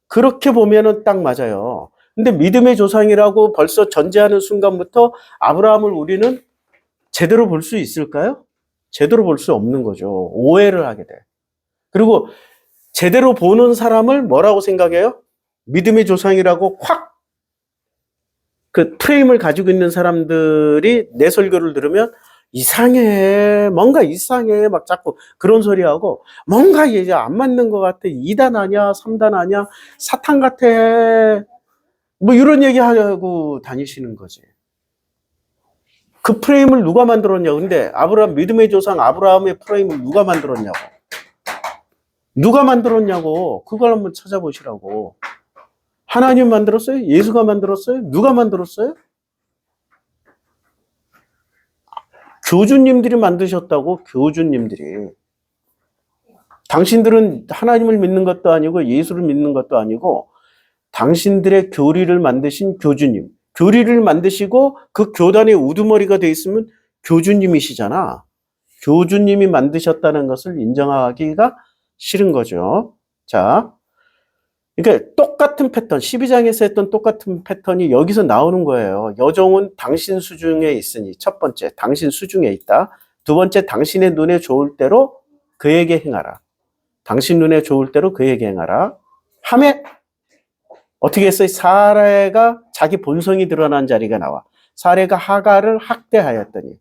그렇게 보면은 딱 맞아요. 근데 믿음의 조상이라고 벌써 전제하는 순간부터 아브라함을 우리는 제대로 볼 수 있을까요? 제대로 볼 수 없는 거죠. 오해를 하게 돼. 그리고 제대로 보는 사람을 뭐라고 생각해요? 믿음의 조상이라고 확 그 프레임을 가지고 있는 사람들이 내 설교를 들으면 이상해, 뭔가 이상해, 막 자꾸 그런 소리 하고, 뭔가 이제 안 맞는 것 같아. 2단 아니야, 3단 아니야, 사탄 같아. 뭐 이런 얘기 하고 다니시는 거지. 그 프레임을 누가 만들었냐고. 근데 믿음의 조상 아브라함의 프레임을 누가 만들었냐고. 누가 만들었냐고. 그걸 한번 찾아보시라고. 하나님 만들었어요? 예수가 만들었어요? 누가 만들었어요? 교주님들이 만드셨다고. 교주님들이. 당신들은 하나님을 믿는 것도 아니고 예수를 믿는 것도 아니고 당신들의 교리를 만드신 교주님. 교리를 만드시고 그 교단의 우두머리가 돼 있으면 교주님이시잖아. 교주님이 만드셨다는 것을 인정하기가 싫은 거죠. 자, 그러니까 똑같은 패턴, 12장에서 했던 똑같은 패턴이 여기서 나오는 거예요. 여종은 당신 수중에 있으니, 첫 번째, 당신 수중에 있다. 두 번째, 당신의 눈에 좋을 대로 그에게 행하라. 당신 눈에 좋을 대로 그에게 행하라. 하매 어떻게 했어요? 사레가 자기 본성이 드러난 자리가 나와. 사레가 하갈을 학대하였더니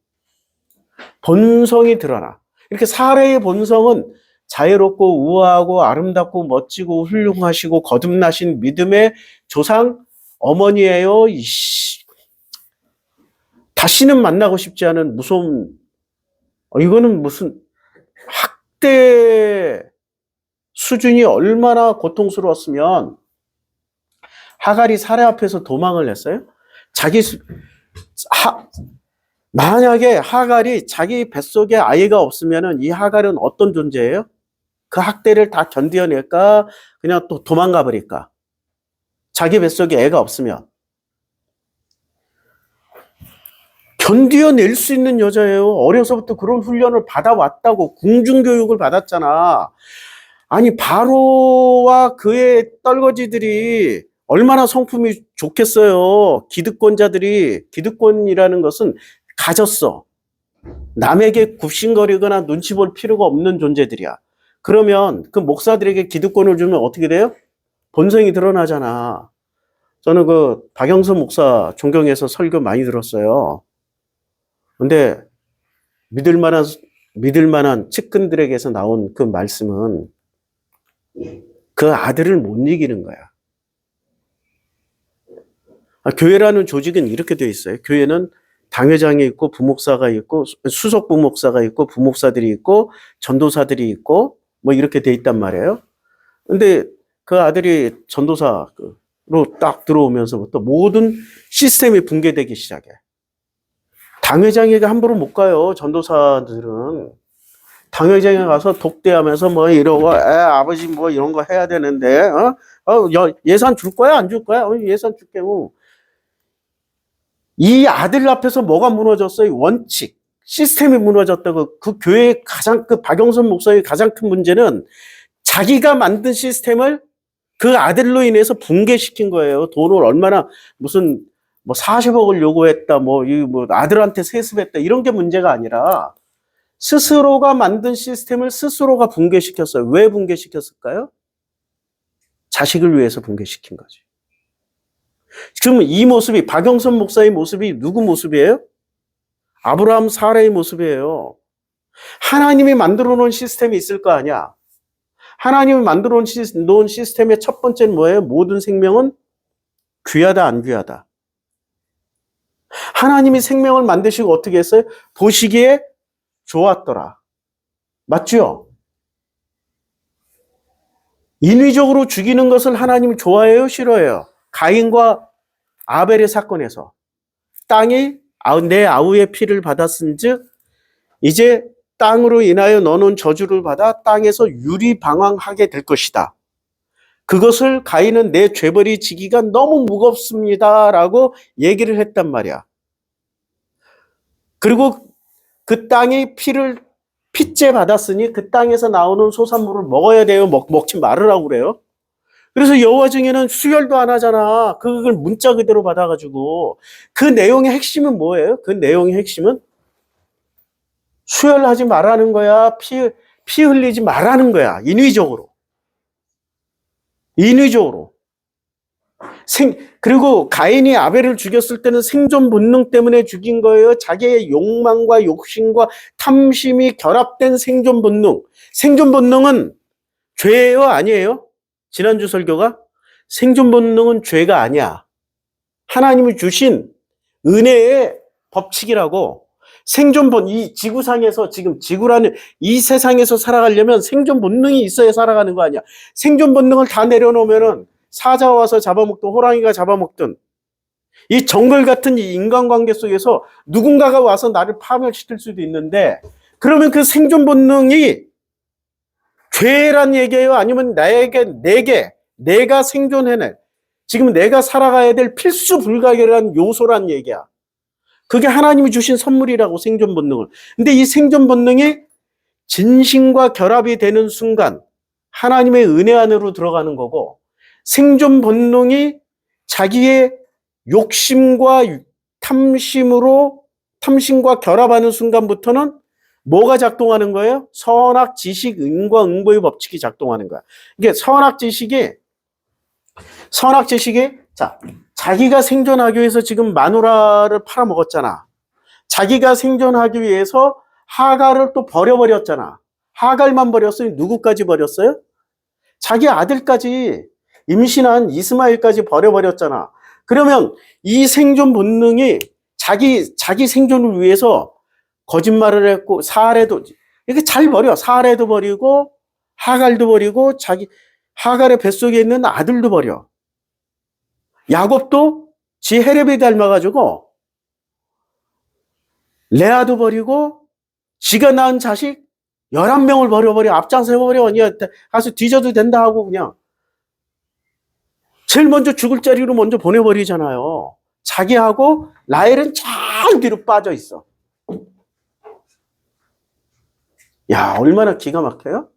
본성이 드러나. 이렇게 사레의 본성은 자유롭고 우아하고 아름답고 멋지고 훌륭하시고 거듭나신 믿음의 조상 어머니예요. 다시는 만나고 싶지 않은 무서운, 이거는 무슨 학대 수준이 얼마나 고통스러웠으면 하갈이 사레 앞에서 도망을 했어요? 만약에 하갈이 자기 뱃속에 아이가 없으면은 이 하갈은 어떤 존재예요? 그 학대를 다 견뎌낼까? 그냥 또 도망가 버릴까? 자기 뱃속에 애가 없으면. 견뎌낼 수 있는 여자예요. 어려서부터 그런 훈련을 받아왔다고. 궁중교육을 받았잖아. 아니, 바로와 그의 떨거지들이 얼마나 성품이 좋겠어요. 기득권이라는 것은 가졌어. 남에게 굽신거리거나 눈치 볼 필요가 없는 존재들이야. 그러면 그 목사들에게 기득권을 주면 어떻게 돼요? 본성이 드러나잖아. 저는 그 박영선 목사 존경해서 설교 많이 들었어요. 근데 믿을 만한 측근들에게서 나온 그 말씀은 그 아들을 못 이기는 거야. 교회라는 조직은 이렇게 되어 있어요. 교회는 당회장이 있고 부목사가 있고 수석 부목사가 있고 부목사들이 있고 전도사들이 있고 뭐 이렇게 돼 있단 말이에요. 근데 그 아들이 전도사로 딱 들어오면서부터 모든 시스템이 붕괴되기 시작해. 당회장에게 함부로 못 가요. 전도사들은. 당회장에 가서 독대하면서 뭐 이러고 아버지 뭐 이런 거 해야 되는데 예산 줄 거야? 안 줄 거야? 예산 줄게 뭐. 이 아들 앞에서 뭐가 무너졌어요? 원칙, 시스템이 무너졌다고. 그 교회의 그 박영선 목사의 가장 큰 문제는 자기가 만든 시스템을 그 아들로 인해서 붕괴시킨 거예요. 돈을 얼마나 무슨 뭐 40억을 요구했다, 뭐 아들한테 세습했다 이런 게 문제가 아니라 스스로가 만든 시스템을 스스로가 붕괴시켰어요. 왜 붕괴시켰을까요? 자식을 위해서 붕괴시킨 거지. 그럼 이 모습이 박영선 목사의 모습이 누구 모습이에요? 아브라함 사라의 모습이에요. 하나님이 만들어 놓은 시스템이 있을 거 아니야. 하나님이 만들어 놓은 시스템의 첫 번째는 뭐예요? 모든 생명은 귀하다, 안 귀하다. 하나님이 생명을 만드시고 어떻게 했어요? 보시기에 좋았더라. 맞죠? 인위적으로 죽이는 것을 하나님이 좋아해요? 싫어해요? 가인과 아벨의 사건에서 땅이 내 아우의 피를 받았은즉 이제 땅으로 인하여 너는 저주를 받아 땅에서 유리방황하게 될 것이다. 그것을 가인은 내 죄벌이 지기가 너무 무겁습니다라고 얘기를 했단 말이야. 그리고 그 땅이 핏째 받았으니 그 땅에서 나오는 소산물을 먹어야 돼요. 먹지 말으라고 그래요. 그래서 여호와 증인은 수혈도 안 하잖아. 그걸 문자 그대로 받아가지고. 그 내용의 핵심은 뭐예요? 그 내용의 핵심은 수혈하지 말라는 거야. 피 흘리지 말라는 거야. 인위적으로. 그리고 가인이 아벨을 죽였을 때는 생존 본능 때문에 죽인 거예요. 자기의 욕망과 욕심과 탐심이 결합된 생존 본능. 생존 본능은 죄예요? 아니에요? 지난주 설교가 생존 본능은 죄가 아니야. 하나님이 주신 은혜의 법칙이라고. 이 지구상에서 지금 지구라는 이 세상에서 살아가려면 생존 본능이 있어야 살아가는 거 아니야. 생존 본능을 다 내려놓으면은 사자가 와서 잡아먹든 호랑이가 잡아먹든 이 정글 같은 이 인간관계 속에서 누군가가 와서 나를 파멸시킬 수도 있는데 그러면 그 생존 본능이 죄란 얘기예요? 아니면 내가 생존해낼 지금 내가 살아가야 될 필수 불가결한 요소란 얘기야. 그게 하나님이 주신 선물이라고 생존 본능을. 근데 이 생존 본능이 진심과 결합이 되는 순간 하나님의 은혜 안으로 들어가는 거고 생존 본능이 자기의 욕심과 탐심과 결합하는 순간부터는 뭐가 작동하는 거예요? 선악 지식 인과 응보의 법칙이 작동하는 거야. 이게 선악 지식이 자기가 생존하기 위해서 지금 마누라를 팔아먹었잖아. 자기가 생존하기 위해서 하갈을 또 버려버렸잖아. 하갈만 버렸어요? 누구까지 버렸어요? 자기 아들까지 임신한 이스마엘까지 버려버렸잖아. 그러면 이 생존 본능이 자기 생존을 위해서 거짓말을 했고 사례도 이렇게 잘 버려. 사례도 버리고 하갈도 버리고 하갈의 뱃속에 있는 아들도 버려. 야곱도 지 헤렙이 닮아가지고 레아도 버리고 지가 낳은 자식 11명을 버려버려. 앞장서 버려. 가서 뒤져도 된다 하고 그냥 제일 먼저 죽을 자리로 먼저 보내버리잖아요. 자기하고 라헬은 잘 뒤로 빠져 있어. 야, 얼마나 기가 막혀요?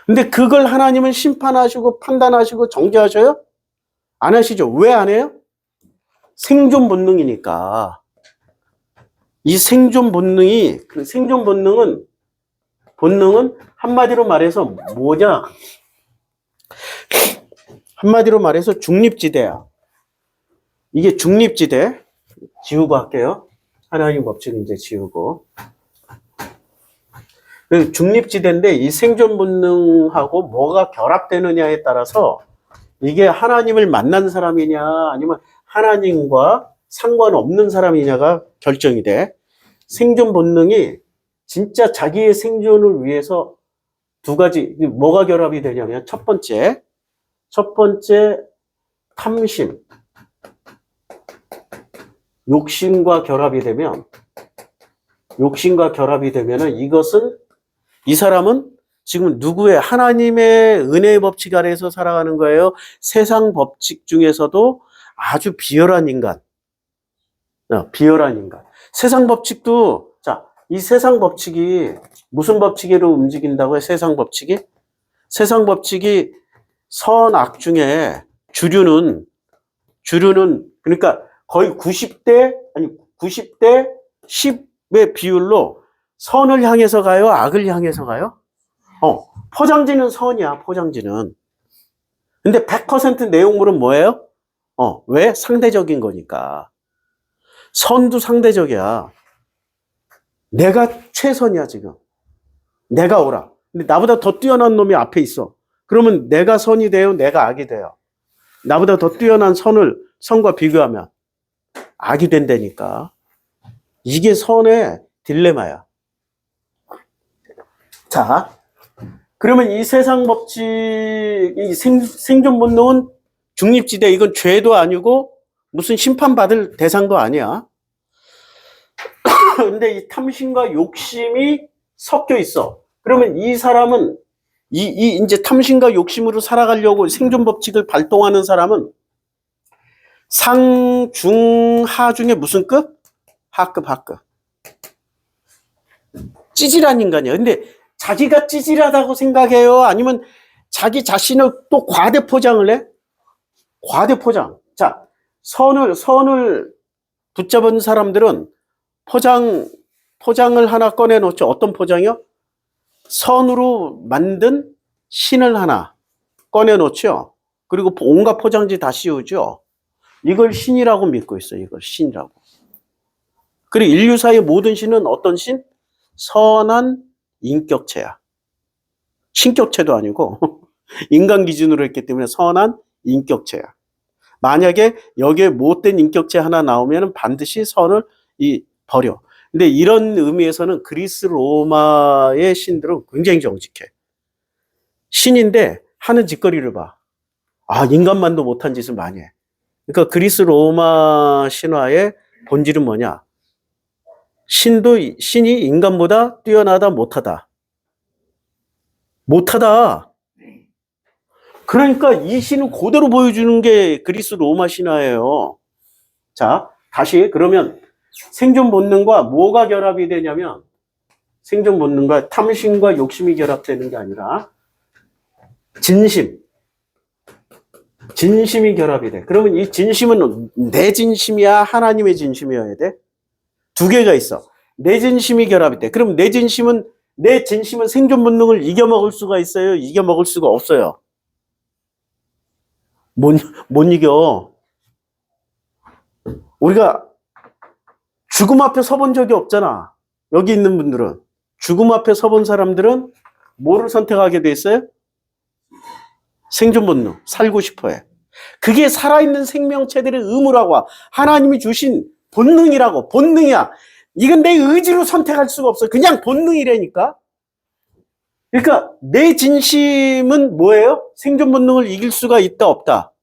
근데 그걸 하나님은 심판하시고 판단하시고 정죄하셔요? 안 하시죠? 왜 안 해요? 생존 본능이니까. 이 생존 본능은 한마디로 말해서 뭐냐? 한마디로 말해서 중립지대야. 이게 중립지대. 지우고 할게요. 하나님 법칙 이제 지우고. 중립지대인데 이 생존 본능하고 뭐가 결합되느냐에 따라서 이게 하나님을 만난 사람이냐 아니면 하나님과 상관없는 사람이냐가 결정이 돼. 생존 본능이 진짜 자기의 생존을 위해서 두 가지 뭐가 결합이 되냐면 첫 번째 탐심, 욕심과 결합이 되면은 이것은 이 사람은 지금 누구의 하나님의 은혜의 법칙 아래에서 살아가는 거예요. 세상 법칙 중에서도 아주 비열한 인간. 세상 법칙도 이 세상 법칙이 무슨 법칙으로 움직인다고요? 세상 법칙이 선악 중에 주류는 그러니까 거의 90대 10의 비율로 선을 향해서 가요, 악을 향해서 가요? 포장지는 선이야, 포장지는. 근데 100% 내용물은 뭐예요? 왜? 상대적인 거니까. 선도 상대적이야. 내가 최선이야, 지금. 내가 오라. 근데 나보다 더 뛰어난 놈이 앞에 있어. 그러면 내가 선이 돼요, 내가 악이 돼요. 나보다 더 뛰어난 선과 비교하면 악이 된다니까. 이게 선의 딜레마야. 자, 그러면 이 세상 법칙, 이 생존 본능은 중립지대, 이건 죄도 아니고 무슨 심판받을 대상도 아니야. 근데 이 탐심과 욕심이 섞여 있어. 그러면 이 사람은 이제 탐심과 욕심으로 살아가려고 생존 법칙을 발동하는 사람은 상, 중, 하 중에 무슨 급? 하급. 찌질한 인간이야. 근데 자기가 찌질하다고 생각해요? 아니면 자기 자신을 또 과대 포장을 해? 과대 포장. 자, 선을 붙잡은 사람들은 포장을 하나 꺼내놓죠. 어떤 포장이요? 선으로 만든 신을 하나 꺼내놓죠. 그리고 온갖 포장지 다 씌우죠. 이걸 신이라고 믿고 있어요. 이걸 신이라고. 그리고 인류사의 모든 신은 어떤 신? 선한 인격체야. 신격체도 아니고 인간 기준으로 했기 때문에 선한 인격체야. 만약에 여기에 못된 인격체 하나 나오면 반드시 선을 버려. 근데 이런 의미에서는 그리스 로마의 신들은 굉장히 정직해. 신인데 하는 짓거리를 봐. 인간만도 못한 짓을 많이 해. 그러니까 그리스 로마 신화의 본질은 뭐냐? 신이 인간보다 뛰어나다, 못하다. 그러니까 이 신을 그대로 보여주는 게 그리스 로마 신화예요. 자, 다시 그러면 생존 본능과 뭐가 결합이 되냐면 생존 본능과 탐심과 욕심이 결합되는 게 아니라 진심이 결합이 돼. 그러면 이 진심은 내 진심이야, 하나님의 진심이어야 돼? 두 개가 있어. 내 진심이 결합이 돼. 그럼 내 진심은 생존 본능을 이겨먹을 수가 있어요? 이겨먹을 수가 없어요. 못 이겨. 우리가 죽음 앞에 서본 적이 없잖아. 여기 있는 분들은. 죽음 앞에 서본 사람들은 뭐를 선택하게 돼 있어요? 생존 본능. 살고 싶어 해. 그게 살아있는 생명체들의 의무라고. 하나님이 주신 본능이라고. 본능이야. 이건 내 의지로 선택할 수가 없어. 그냥 본능이라니까. 그러니까 내 진심은 뭐예요? 생존 본능을 이길 수가 있다, 없다?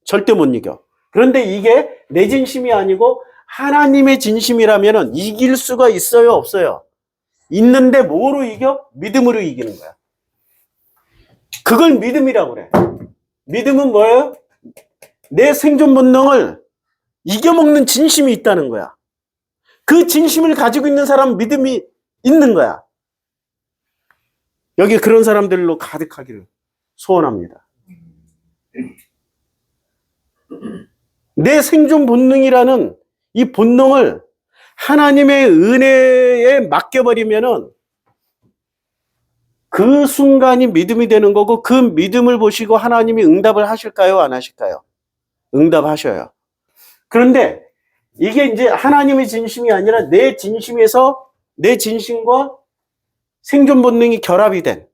절대 못 이겨. 그런데 이게 내 진심이 아니고 하나님의 진심이라면 이길 수가 있어요, 없어요? 있는데 뭐로 이겨? 믿음으로 이기는 거야. 그걸 믿음이라고 그래. 믿음은 뭐예요? 내 생존 본능을 이겨먹는 진심이 있다는 거야. 그 진심을 가지고 있는 사람은 믿음이 있는 거야. 여기 그런 사람들로 가득하기를 소원합니다. 내 생존 본능이라는 이 본능을 하나님의 은혜에 맡겨버리면은 그 순간이 믿음이 되는 거고, 그 믿음을 보시고 하나님이 응답을 하실까요? 안 하실까요? 응답하셔요. 그런데 이게 이제 하나님의 진심이 아니라 내 진심에서 내 진심과 생존 본능이 결합이 된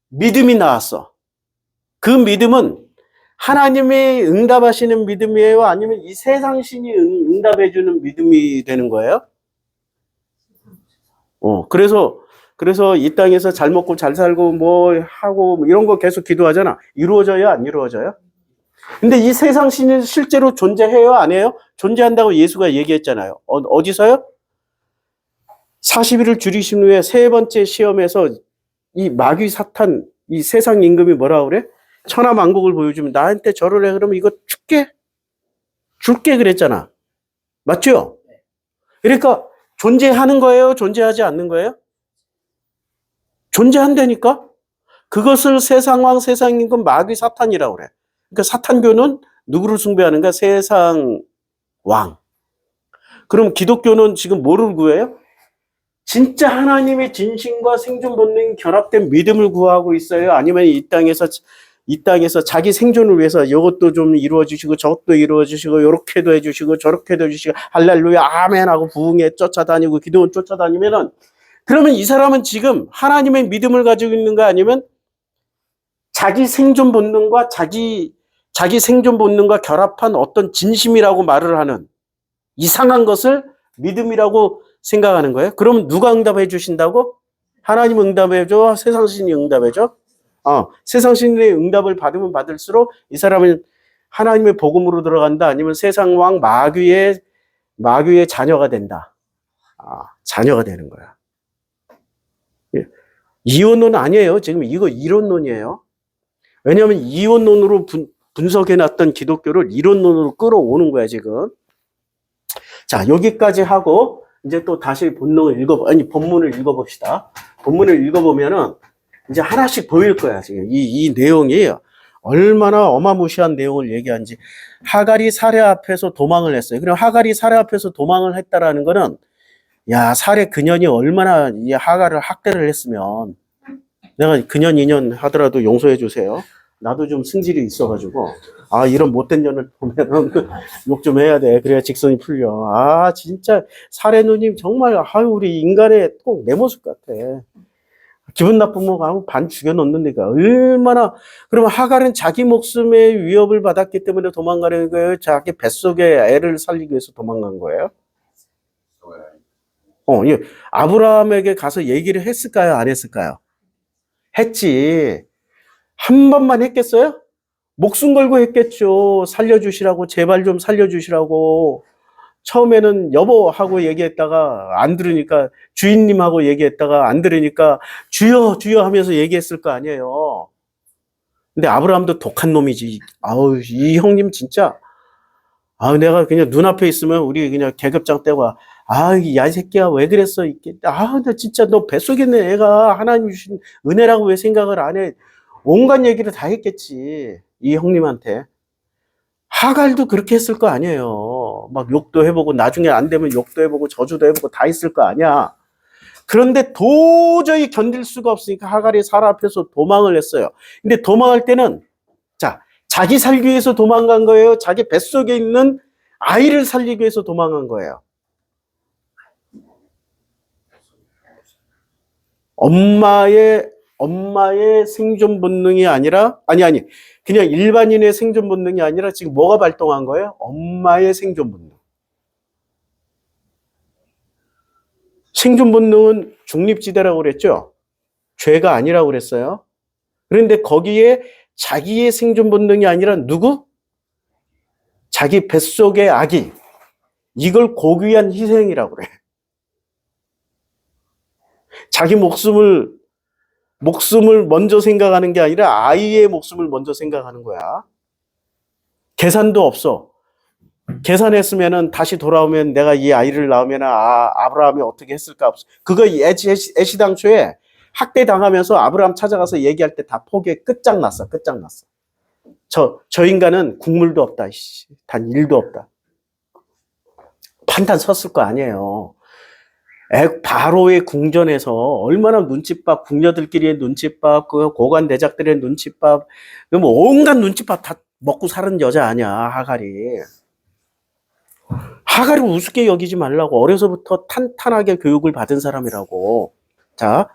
믿음이 나왔어. 그 믿음은 하나님이 응답하시는 믿음이에요? 아니면 이 세상 신이 응답해주는 믿음이 되는 거예요? 그래서 이 땅에서 잘 먹고 잘 살고 뭐 하고 이런 거 계속 기도하잖아. 이루어져요? 안 이루어져요? 근데 이 세상 신이 실제로 존재해요? 안 해요? 존재한다고 예수가 얘기했잖아요. 어디서요? 40일을 줄이신 후에 세 번째 시험에서 이 마귀 사탄, 이 세상 임금이 뭐라 그래? 천하만국을 보여주면 나한테 절을 해. 그러면 이거 줄게 그랬잖아. 맞죠? 그러니까 존재하는 거예요? 존재하지 않는 거예요? 존재한다니까? 그것을 세상왕, 세상임금, 마귀, 사탄이라고 그래. 그러니까 사탄교는 누구를 숭배하는가? 세상왕. 그럼 기독교는 지금 뭐를 구해요? 진짜 하나님의 진심과 생존 본능이 결합된 믿음을 구하고 있어요? 아니면 이 땅에서 자기 생존을 위해서 이것도 좀 이루어주시고 저것도 이루어주시고 요렇게도 해주시고 저렇게도 해주시고 할렐루야 아멘 하고 부흥에 쫓아다니고 기도원 쫓아다니면은, 그러면 이 사람은 지금 하나님의 믿음을 가지고 있는가, 아니면 자기 생존 본능과 자기 생존 본능과 결합한 어떤 진심이라고 말을 하는 이상한 것을 믿음이라고 생각하는 거예요? 그러면 누가 응답해 주신다고? 하나님 응답해 줘? 세상신이 응답해 줘? 세상신의 응답을 받으면 받을수록 이 사람은 하나님의 복음으로 들어간다, 아니면 세상왕 마귀의 자녀가 된다. 자녀가 되는 거야. 이원론 아니에요. 지금 이거 이론론이에요. 왜냐하면 이원론으로 분석해놨던 기독교를 이론론으로 끌어오는 거야, 지금. 자, 여기까지 하고, 이제 또 다시 본문을 읽어봅시다. 본문을 읽어보면은, 이제 하나씩 보일 거야, 지금. 이 내용이 얼마나 어마무시한 내용을 얘기하는지. 하갈이 사례 앞에서 도망을 했어요. 그럼 하갈이 사례 앞에서 도망을 했다라는 거는, 야, 사례 그년이 얼마나 이 하갈을 학대를 했으면, 내가 그년 2년 하더라도 용서해 주세요. 나도 좀 승질이 있어가지고, 이런 못된 년을 보면은 욕 좀 해야 돼. 그래야 직성이 풀려. 진짜 사례 누님 정말, 우리 인간의 꼭 내 모습 같아. 기분 나쁘면 가면 반 죽여놓는다니까. 얼마나. 그러면 하갈은 자기 목숨의 위협을 받았기 때문에 도망가는 거예요? 자기 뱃속에 애를 살리기 위해서 도망간 거예요? 예. 아브라함에게 가서 얘기를 했을까요? 안 했을까요? 했지. 한 번만 했겠어요? 목숨 걸고 했겠죠. 살려주시라고, 제발 좀 살려주시라고. 처음에는 여보하고 얘기했다가 안 들으니까, 주인님하고 얘기했다가 안 들으니까 주여 주여 하면서 얘기했을 거 아니에요. 근데 아브라함도 독한 놈이지. 이 형님 진짜, 내가 그냥 눈앞에 있으면 우리 그냥 계급장 떼고, 이 새끼야 왜 그랬어? 나 진짜 너 뱃속에 있는 애가 하나님 주신 은혜라고 왜 생각을 안 해? 온갖 얘기를 다 했겠지. 이 형님한테. 하갈도 그렇게 했을 거 아니에요. 막 욕도 해보고, 나중에 안 되면 욕도 해보고, 저주도 해보고 다 했을 거 아니야. 그런데 도저히 견딜 수가 없으니까 하갈이 사라 앞에서 도망을 했어요. 근데 도망할 때는, 자기 살기 위해서 도망간 거예요? 자기 뱃속에 있는 아이를 살리기 위해서 도망간 거예요? 엄마의 생존 본능이 아니라, 그냥 일반인의 생존 본능이 아니라 지금 뭐가 발동한 거예요? 엄마의 생존 본능. 생존 본능은 중립지대라고 그랬죠? 죄가 아니라고 그랬어요. 그런데 거기에 자기의 생존 본능이 아니라 누구? 자기 뱃속의 아기. 이걸 고귀한 희생이라고 그래. 자기 목숨을 먼저 생각하는 게 아니라 아이의 목숨을 먼저 생각하는 거야. 계산도 없어. 계산했으면은 다시 돌아오면 내가 이 아이를 낳으면 아브라함이 어떻게 했을까? 그거 애시당초에 학대 당하면서 아브라함 찾아가서 얘기할 때 다 포기해. 끝장났어. 저 인간은 국물도 없다. 단 1도 없다. 판단 섰을 거 아니에요. 바로의 궁전에서 얼마나 눈칫밥, 궁녀들끼리의 눈칫밥, 그 고관 대작들의 눈칫밥, 뭐 온갖 눈칫밥 다 먹고 사는 여자 아니야, 하갈이. 하갈을 우습게 여기지 말라고. 어려서부터 탄탄하게 교육을 받은 사람이라고. 자,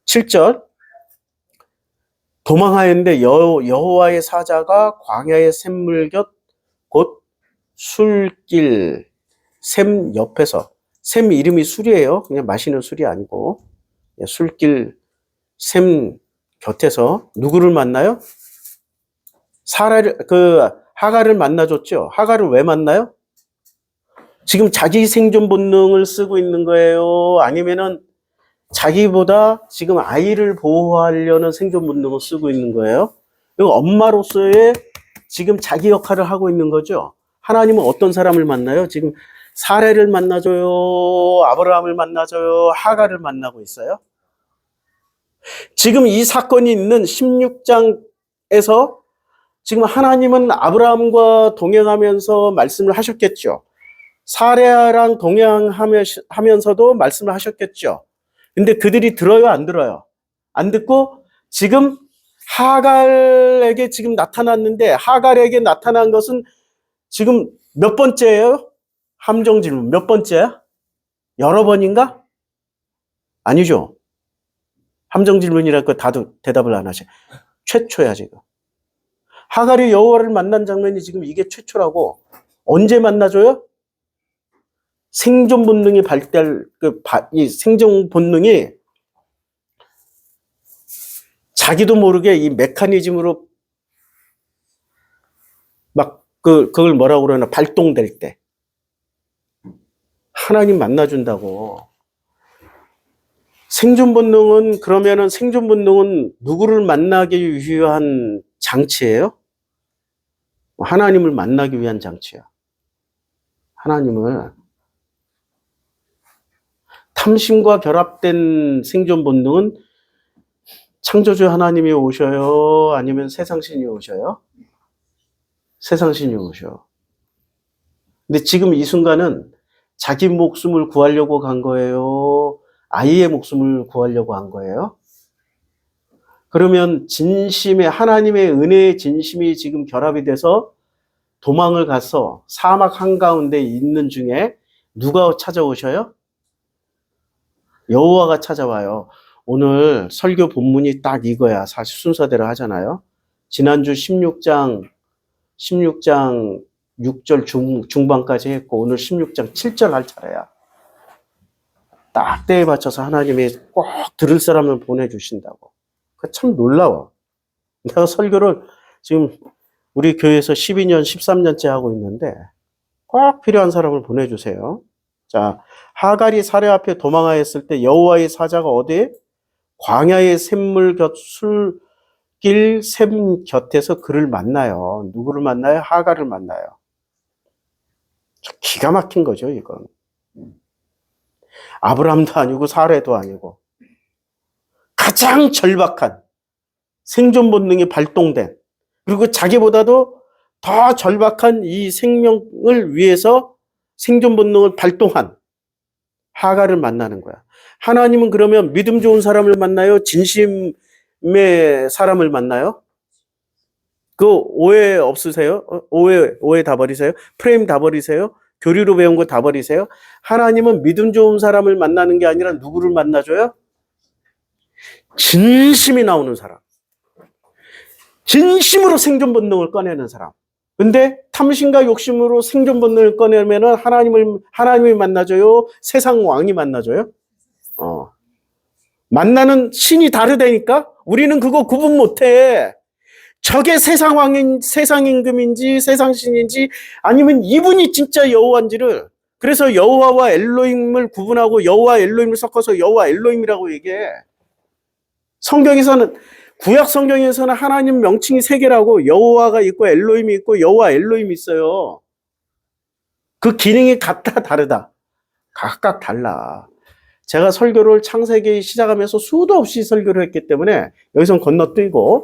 7절. 도망하였는데 여호와의 사자가 광야의 샘물 곁 곧 술길 샘 옆에서, 샘 이름이 술이에요. 그냥 마시는 술이 아니고, 술길 샘 곁에서 누구를 만나요? 하갈을 만나줬죠. 하갈을 왜 만나요? 지금 자기 생존 본능을 쓰고 있는 거예요? 아니면은 자기보다 지금 아이를 보호하려는 생존 본능을 쓰고 있는 거예요? 이거 엄마로서의 지금 자기 역할을 하고 있는 거죠. 하나님은 어떤 사람을 만나요? 지금 사례를 만나줘요? 아브라함을 만나줘요? 하갈을 만나고 있어요? 지금 이 사건이 있는 16장에서 지금 하나님은 아브라함과 동행하면서 말씀을 하셨겠죠. 사레랑 동행하면서도 말씀을 하셨겠죠. 근데 그들이 들어요, 안 들어요? 안 듣고 지금 하갈에게 지금 나타났는데, 하갈에게 나타난 것은 지금 몇 번째예요? 함정 질문 몇 번째야? 여러 번인가? 아니죠. 함정 질문이라고 대답을 안 하셔. 최초야 지금. 하갈이 여호와를 만난 장면이 지금 이게 최초라고. 언제 만나줘요? 생존 본능이 이 생존 본능이 자기도 모르게 이 메커니즘으로 막 그걸 뭐라고 그러나 발동될 때 하나님 만나준다고. 생존 본능은 그러면은 생존 본능은 누구를 만나기 위한 장치예요? 하나님을 만나기 위한 장치야. 하나님을. 탐심과 결합된 생존 본능은 창조주 하나님이 오셔요? 아니면 세상신이 오셔요? 세상신이 오셔. 근데 지금 이 순간은 자기 목숨을 구하려고 간 거예요? 아이의 목숨을 구하려고 한 거예요? 그러면 진심의, 하나님의 은혜의 진심이 지금 결합이 돼서 도망을 가서 사막 한가운데 있는 중에 누가 찾아오셔요? 여호와가 찾아와요. 오늘 설교 본문이 딱 이거야. 사실 순서대로 하잖아요. 지난주 16장 6절 중반까지 했고 오늘 16장 7절 할 차례야. 딱 때에 맞춰서 하나님이 꼭 들을 사람을 보내주신다고. 참 놀라워. 내가 설교를 지금 우리 교회에서 12년, 13년째 하고 있는데 꼭 필요한 사람을 보내주세요. 자, 하갈이 사레 앞에 도망하였을 때 여호와의 사자가 어디에? 광야의 술길 샘 곁에서 그를 만나요. 누구를 만나요? 하갈을 만나요. 기가 막힌 거죠, 이건. 아브라함도 아니고 사레도 아니고 가장 절박한 생존 본능이 발동된, 그리고 자기보다도 더 절박한 이 생명을 위해서 생존 본능을 발동한 하갈을 만나는 거야. 하나님은 그러면 믿음 좋은 사람을 만나요? 진심의 사람을 만나요? 그 오해 없으세요? 오해 다 버리세요? 프레임 다 버리세요? 교리로 배운 거 다 버리세요? 하나님은 믿음 좋은 사람을 만나는 게 아니라 누구를 만나줘요? 진심이 나오는 사람. 진심으로 생존 본능을 꺼내는 사람. 근데 탐심과 욕심으로 생존 본능을 꺼내면은 하나님이 만나줘요? 세상 왕이 만나줘요? 만나는 신이 다르다니까? 우리는 그거 구분 못 해. 저게 세상 왕인, 세상 임금인지, 세상 신인지, 아니면 이분이 진짜 여호와인지를. 그래서 여호와와 엘로힘을 구분하고 여호와 엘로힘을 섞어서 여호와 엘로힘이라고 얘기해. 성경에서는, 구약 성경에서는 하나님 명칭이 세 개라고, 여호와가 있고 엘로힘이 있고 여호와 엘로힘이 있어요. 그 기능이 같다 다르다. 각각 달라. 제가 설교를 창세기 시작하면서 수도 없이 설교를 했기 때문에 여기선 건너뛰고,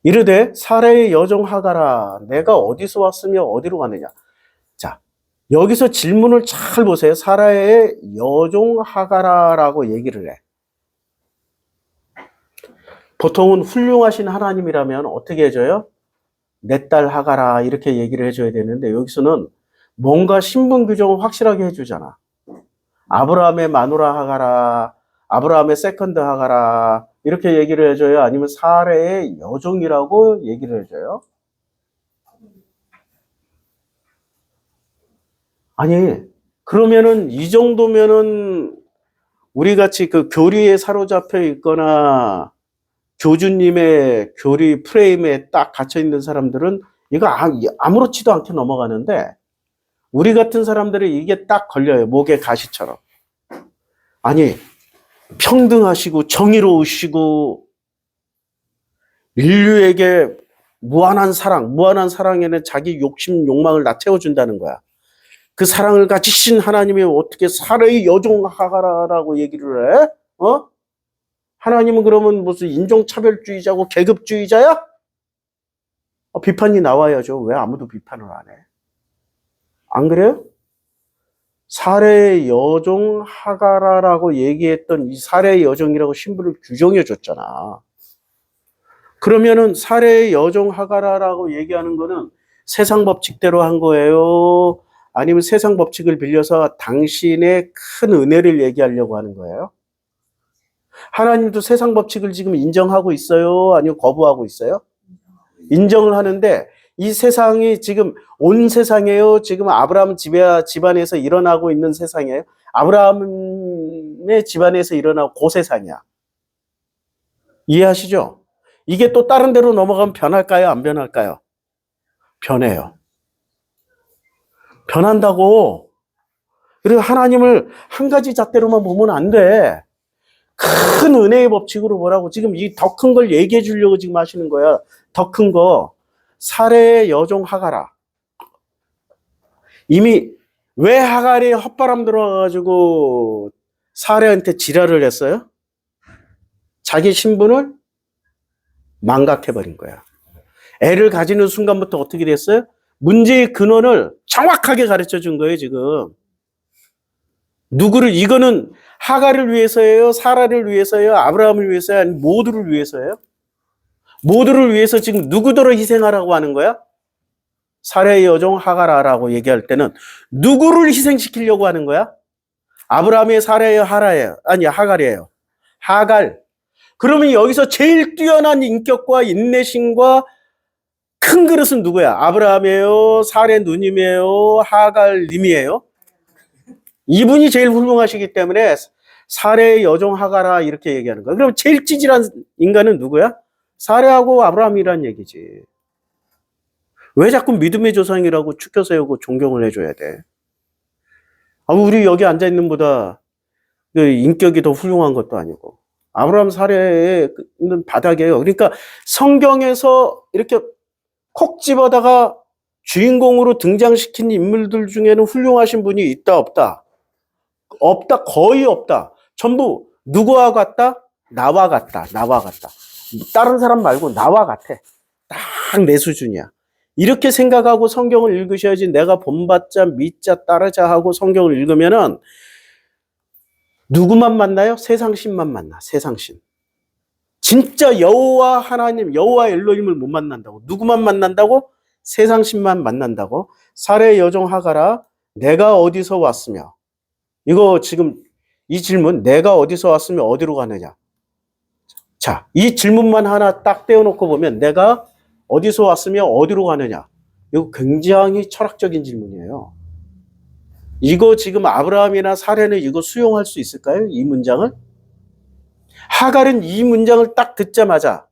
이르되 사레의 여종 하갈아 내가 어디서 왔으며 어디로 가느냐. 자, 여기서 질문을 잘 보세요. 사라의 여종 하갈아라고 얘기를 해. 보통은 훌륭하신 하나님이라면 어떻게 해줘요? 내 딸 하갈아 이렇게 얘기를 해줘야 되는데 여기서는 뭔가 신분 규정을 확실하게 해주잖아. 아브라함의 마누라 하갈아, 아브라함의 세컨드 하갈아 이렇게 얘기를 해줘요? 아니면 사레의 여종이라고 얘기를 해줘요? 아니, 그러면은 이 정도면은 우리 같이 그 교리에 사로잡혀 있거나 교주님의 교리 프레임에 딱 갇혀 있는 사람들은 이거 아무렇지도 않게 넘어가는데 우리 같은 사람들은 이게 딱 걸려요. 목에 가시처럼. 아니, 평등하시고 정의로우시고 인류에게 무한한 사랑에는 자기 욕심, 욕망을 다 채워준다는 거야. 그 사랑을 가지신 하나님이 어떻게 사레의 여종 하갈아라고 얘기를 해? 하나님은 그러면 무슨 인종차별주의자고 계급주의자야? 비판이 나와야죠. 왜 아무도 비판을 안 해? 안 그래요? 사례의 여종 하가라라고 얘기했던 이 사례의 여종이라고 신부를 규정해 줬잖아. 그러면은 사례의 여종 하가라라고 얘기하는 거는 세상 법칙대로 한 거예요? 아니면 세상 법칙을 빌려서 당신의 큰 은혜를 얘기하려고 하는 거예요? 하나님도 세상 법칙을 지금 인정하고 있어요? 아니면 거부하고 있어요? 인정을 하는데 이 세상이 지금 온 세상이에요? 지금 아브라함 집안에서 일어나고 있는 세상이에요? 아브라함의 집안에서 일어나고 그 세상이야. 이해하시죠? 이게 또 다른 데로 넘어가면 변할까요? 안 변할까요? 변해요. 변한다고. 그리고 하나님을 한 가지 잣대로만 보면 안 돼. 큰 은혜의 법칙으로 보라고. 지금 이 더 큰 걸 얘기해 주려고 지금 하시는 거야. 더 큰 거. 사례의 여종 하가라. 이미 왜 하갈이 헛바람 들어가지고 사례한테 지랄을 했어요? 자기 신분을 망각해버린 거야. 애를 가지는 순간부터 어떻게 됐어요? 문제의 근원을 정확하게 가르쳐 준 거예요, 지금. 누구를, 이거는 하갈을 위해서예요? 사라를 위해서예요? 아브라함을 위해서요? 아니면 모두를 위해서예요? 모두를 위해서 지금 누구더러 희생하라고 하는 거야? 사례의 여종 하가라라고 얘기할 때는 누구를 희생시키려고 하는 거야? 아브라함의 사례예요? 하라예요? 아니, 하갈이에요. 하갈. 그러면 여기서 제일 뛰어난 인격과 인내심과 큰 그릇은 누구야? 아브라함이에요? 사례 누님이에요? 하갈 님이에요? 이분이 제일 훌륭하시기 때문에 사례의 여종 하가라 이렇게 얘기하는 거야. 그럼 제일 찌질한 인간은 누구야? 사례하고 아브라함이란 얘기지. 왜 자꾸 믿음의 조상이라고 축켜 세우고 존경을 해줘야 돼? 우리 여기 앉아있는 보다 인격이 더 훌륭한 것도 아니고. 아브라함 사례는 바닥이에요. 그러니까 성경에서 이렇게 콕 집어다가 주인공으로 등장시킨 인물들 중에는 훌륭하신 분이 있다, 없다? 없다, 거의 없다. 전부 누구와 같다? 나와 같다, 나와 같다. 다른 사람 말고 나와 같아. 딱 내 수준이야. 이렇게 생각하고 성경을 읽으셔야지. 내가 본받자, 믿자, 따르자 하고 성경을 읽으면은 누구만 만나요? 세상신만 만나. 세상신. 진짜 여호와 하나님, 여호와 엘로힘을 못 만난다고. 누구만 만난다고? 세상신만 만난다고. 사례 여종 하가라, 내가 어디서 왔으며. 이거 지금 이 질문, 내가 어디서 왔으며 어디로 가느냐. 자, 이 질문만 하나 딱 떼어놓고 보면 내가 어디서 왔으며 어디로 가느냐. 이거 굉장히 철학적인 질문이에요. 이거 지금 아브라함이나 사례는 이거 수용할 수 있을까요? 이 문장을? 하갈은 이 문장을 딱 듣자마자.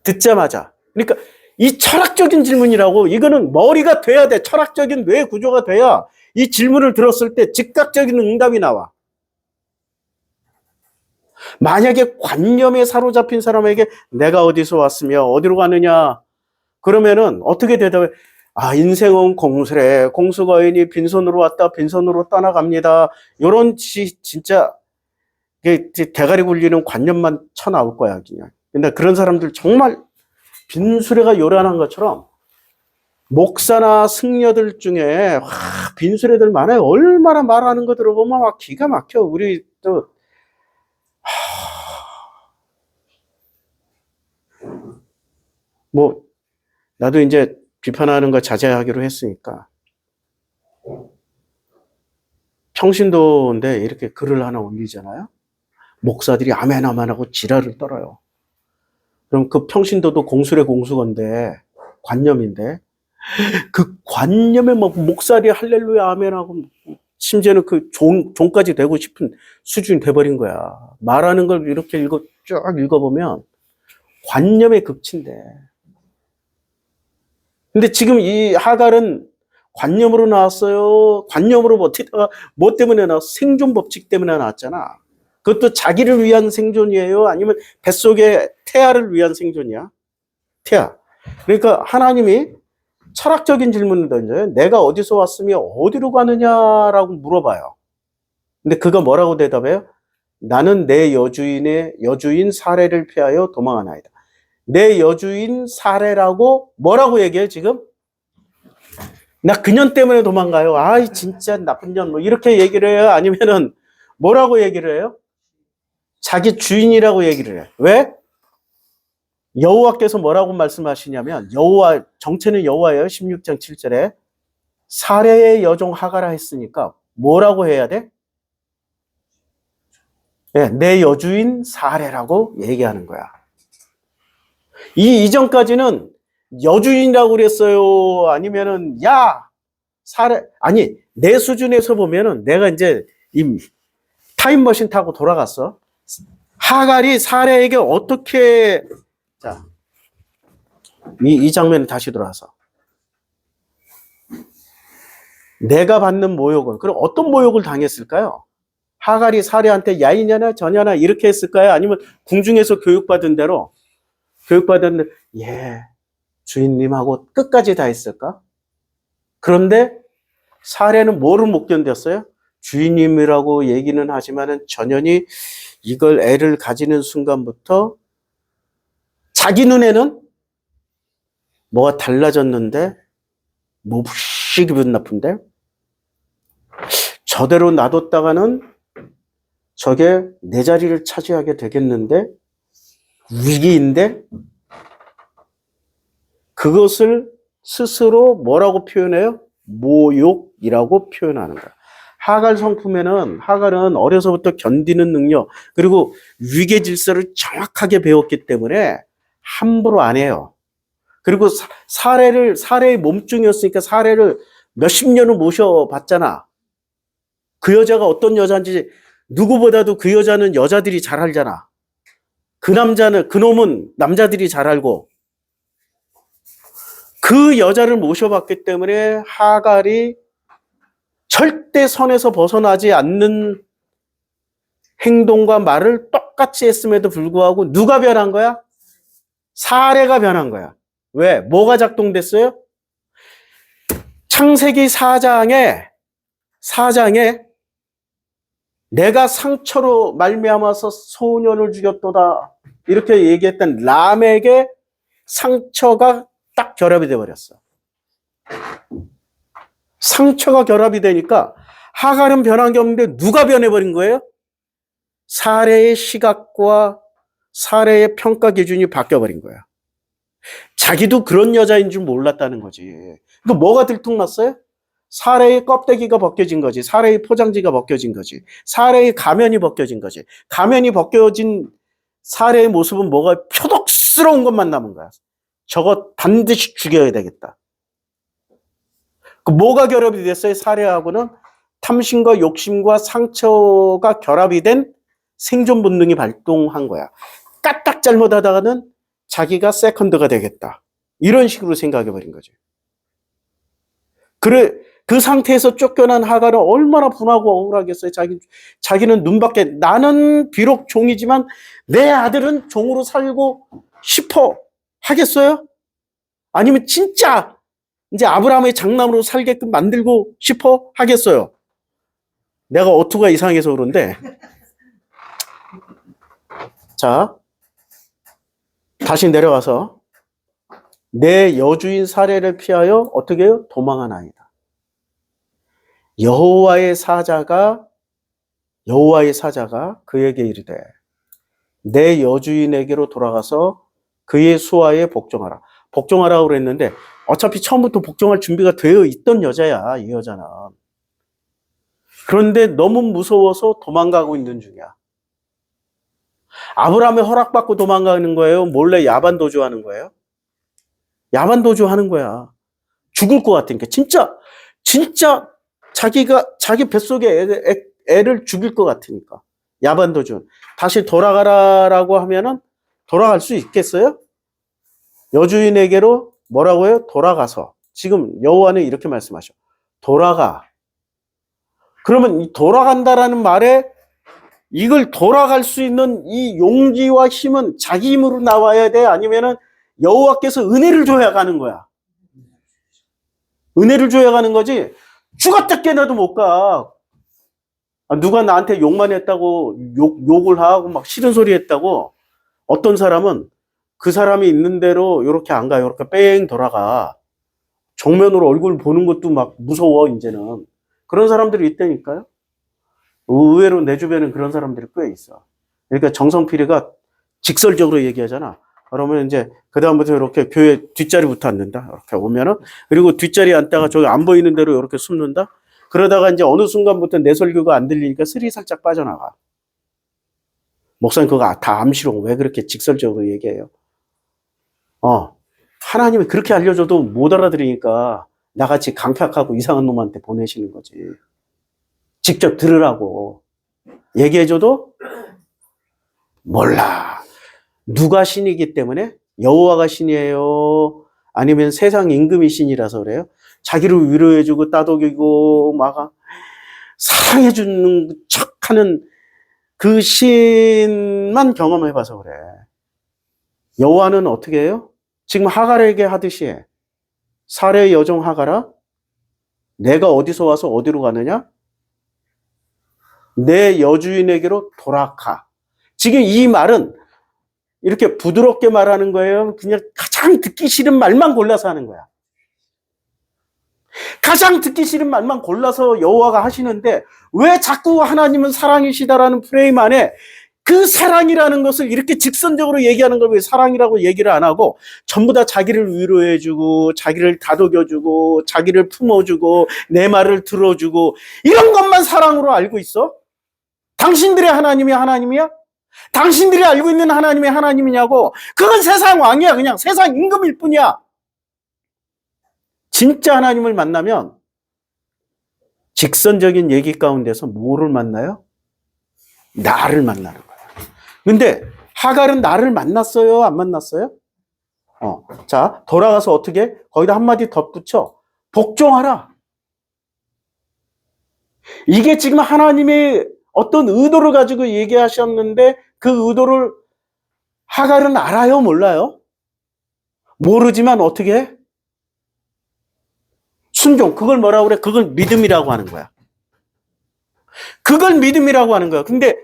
그러니까 이 철학적인 질문이라고. 이거는 머리가 돼야 돼. 철학적인 뇌 구조가 돼야 이 질문을 들었을 때 즉각적인 응답이 나와. 만약에 관념에 사로잡힌 사람에게 내가 어디서 왔으며 어디로 가느냐 그러면은 어떻게 대답해? 인생은 공수래. 공수거인이 빈손으로 왔다 빈손으로 떠나갑니다. 요런 진짜 대가리 굴리는 관념만 쳐나올 거야 그냥. 근데 그런 사람들 정말 빈수레가 요란한 것처럼 목사나 승려들 중에 빈수레들 많아요. 얼마나 말하는 거 들어보면 막 기가 막혀. 우리 또 나도 이제 비판하는 거 자제하기로 했으니까. 평신도인데 이렇게 글을 하나 올리잖아요. 목사들이 아멘 하고 지랄을 떨어요. 그럼 그 평신도도 공수래 공수건데 관념인데 그 관념에 목사들이 할렐루야 아멘하고 심지어는 그 종까지 되고 싶은 수준이 돼버린 거야. 말하는 걸 이렇게 쭉 읽어보면 관념의 극치인데. 근데 지금 이 하갈은 관념으로 나왔어요. 관념으로 버티다가 뭐 때문에 나왔어? 생존 법칙 때문에 나왔잖아. 그것도 자기를 위한 생존이에요? 아니면 뱃속의 태아를 위한 생존이야? 태아. 그러니까 하나님이 철학적인 질문을 던져요. 내가 어디서 왔으며 어디로 가느냐라고 물어봐요. 근데 그가 뭐라고 대답해요? 나는 내 여주인 사례를 피하여 도망하나이다. 내 여주인 사례라고 뭐라고 얘기해요 지금? 나 그년 때문에 도망가요. 아이 진짜 나쁜 년 뭐 이렇게 얘기를 해요? 아니면은 뭐라고 얘기를 해요? 자기 주인이라고 얘기를 해요. 왜? 여호와께서 뭐라고 말씀하시냐면 여호와 정체는 여호와예요. 16장 7절에 사례의 여종 하가라 했으니까 뭐라고 해야 돼? 네, 내 여주인 사례라고 얘기하는 거야. 이전까지는 여주인이라고 그랬어요. 아니면은 야 사례 아니 내 수준에서 보면은 내가 이제 이 타임머신 타고 돌아갔어. 하갈이 사례에게 어떻게 자 이 장면을 다시 돌아서 내가 받는 모욕은 그럼 어떤 모욕을 당했을까요? 하갈이 사례한테 야 이년아 저년아 이렇게 했을까요? 아니면 궁중에서 교육받은 대로 예 주인님하고 끝까지 다 했을까? 그런데 사례는 뭐를 못 견뎠어요? 주인님이라고 얘기는 하지만은 전현이 이걸 애를 가지는 순간부터 자기 눈에는 뭐가 달라졌는데 몹시 기분 나쁜데 저대로 놔뒀다가는 저게 내 자리를 차지하게 되겠는데 위기인데 그것을 스스로 뭐라고 표현해요? 모욕이라고 표현하는 거야. 하갈 성품에는 하갈은 어려서부터 견디는 능력 그리고 위계 질서를 정확하게 배웠기 때문에 함부로 안 해요. 그리고 사례의 몸종이었으니까 사례를 몇십 년을 모셔봤잖아. 그 여자가 어떤 여자인지 누구보다도 그 여자는 여자들이 잘 알잖아. 그놈은 남자들이 잘 알고 그 여자를 모셔봤기 때문에 하갈이 절대 선에서 벗어나지 않는 행동과 말을 똑같이 했음에도 불구하고 누가 변한 거야? 사례가 변한 거야. 왜? 뭐가 작동됐어요? 창세기 4장에 내가 상처로 말미암아서 소년을 죽였도다 이렇게 얘기했던 람에게 상처가 딱 결합이 돼버렸어. 상처가 결합이 되니까 하갈은 변한 게 없는데 누가 변해버린 거예요? 사례의 시각과 사례의 평가 기준이 바뀌어버린 거야. 자기도 그런 여자인 줄 몰랐다는 거지. 그 뭐가 들통났어요? 사례의 껍데기가 벗겨진 거지. 사례의 포장지가 벗겨진 거지. 사례의 가면이 벗겨진 거지. 가면이 벗겨진 사례의 모습은 뭐가 표독스러운 것만 남은 거야. 저거 반드시 죽여야 되겠다. 그 뭐가 결합이 됐어요? 사례하고는 탐심과 욕심과 상처가 결합이 된 생존 본능이 발동한 거야. 까딱 잘못하다가는 자기가 세컨드가 되겠다. 이런 식으로 생각해버린 거죠. 그래, 그 상태에서 쫓겨난 하갈은 얼마나 분하고 억울하겠어요. 자기는 눈밖에, 나는 비록 종이지만 내 아들은 종으로 살고 싶어. 하겠어요? 아니면 진짜 이제 아브라함의 장남으로 살게끔 만들고 싶어? 하겠어요? 내가 어투가 이상해서 그런데. 자, 다시 내려가서 내 여주인 사례를 피하여 어떻게 해요? 도망하나이다. 여호와의 사자가 그에게 이르되 내 여주인에게로 돌아가서 그의 수하에 복종하라. 복종하라고 그랬는데 어차피 처음부터 복종할 준비가 되어 있던 여자야, 이 여자는. 그런데 너무 무서워서 도망가고 있는 중이야. 아브라함의 허락받고 도망가는 거예요? 몰래 야반 도주하는 거예요? 야반 도주하는 거야. 죽을 것 같으니까. 진짜 자기 뱃속에 애를 죽일 것 같으니까. 야반 도주. 다시 돌아가라라고 하면은 돌아갈 수 있겠어요? 여주인에게로 뭐라고요? 돌아가서. 지금 여호와는 이렇게 말씀하셔. 돌아가. 그러면 이 돌아간다라는 말에 이걸 돌아갈 수 있는 이 용기와 힘은 자기 힘으로 나와야 돼? 아니면은 여호와께서 은혜를 줘야 가는 거야? 은혜를 줘야 가는 거지. 죽었다 깨나도 못 가. 누가 나한테 욕만 했다고 욕을 하고 막 싫은 소리 했다고 어떤 사람은 그 사람이 있는 대로 이렇게 안 가. 이렇게 뺑 돌아가. 정면으로 얼굴 보는 것도 막 무서워, 이제는. 그런 사람들이 있다니까요. 의외로 내 주변엔 그런 사람들이 꽤 있어. 그러니까 정성필이가 직설적으로 얘기하잖아. 그러면 이제 그다음부터 이렇게 교회 뒷자리부터 앉는다. 이렇게 오면은, 그리고 뒷자리에 앉다가 저기 안 보이는 대로 이렇게 숨는다. 그러다가 이제 어느 순간부터 내 설교가 안 들리니까 슬이 살짝 빠져나가. 목사님 그거 다 암시로 왜 그렇게 직설적으로 얘기해요? 하나님이 그렇게 알려줘도 못 알아들으니까 나같이 강팍하고 이상한 놈한테 보내시는 거지. 직접 들으라고 얘기해줘도 몰라. 누가 신이기 때문에? 여호와가 신이에요? 아니면 세상 임금이 신이라서 그래요? 자기를 위로해주고 따독이고 막 사랑해주는 척하는 그 신만 경험해봐서 그래. 여호와는 어떻게 해요? 지금 하갈에게 하듯이 사례의 여종 하갈아, 내가 어디서 와서 어디로 가느냐? 내 여주인에게로 돌아가. 지금 이 말은 이렇게 부드럽게 말하는 거예요? 그냥 가장 듣기 싫은 말만 골라서 하는 거야. 가장 듣기 싫은 말만 골라서 여호와가 하시는데 왜 자꾸 하나님은 사랑이시다라는 프레임 안에 그 사랑이라는 것을 이렇게 직선적으로 얘기하는 걸 왜 사랑이라고 얘기를 안 하고 전부 다 자기를 위로해주고 자기를 다독여주고 자기를 품어주고 내 말을 들어주고 이런 것만 사랑으로 알고 있어? 당신들의 하나님이 하나님이야? 당신들이 알고 있는 하나님이 하나님이냐고? 그건 세상 왕이야. 그냥 세상 임금일 뿐이야. 진짜 하나님을 만나면 직선적인 얘기 가운데서 뭐를 만나요? 나를 만나는 거야. 근데 하갈은 나를 만났어요? 안 만났어요? 자, 돌아가서 어떻게? 거기다 한마디 덧붙여. 복종하라. 이게 지금 하나님의 어떤 의도를 가지고 얘기하셨는데 그 의도를 하갈은 알아요? 몰라요? 모르지만 어떻게 해? 순종. 그걸 뭐라고 그래? 그걸 믿음이라고 하는 거야. 그걸 믿음이라고 하는 거야. 근데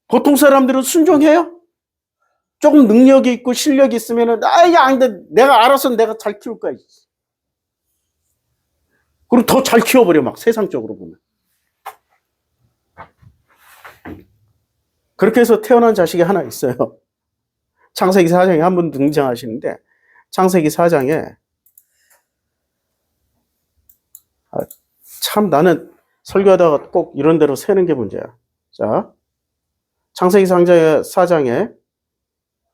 보통 사람들은 순종해요? 조금 능력이 있고 실력이 있으면은, 근데 내가 알아서 내가 잘 키울 거야. 그리고 더 잘 키워버려, 막 세상적으로 보면. 그렇게 해서 태어난 자식이 하나 있어요. 창세기 4장에 한 분 등장하시는데, 창세기 4장에, 참 나는 설교하다가 꼭 이런 대로 세는 게 문제야. 자, 창세기 4장에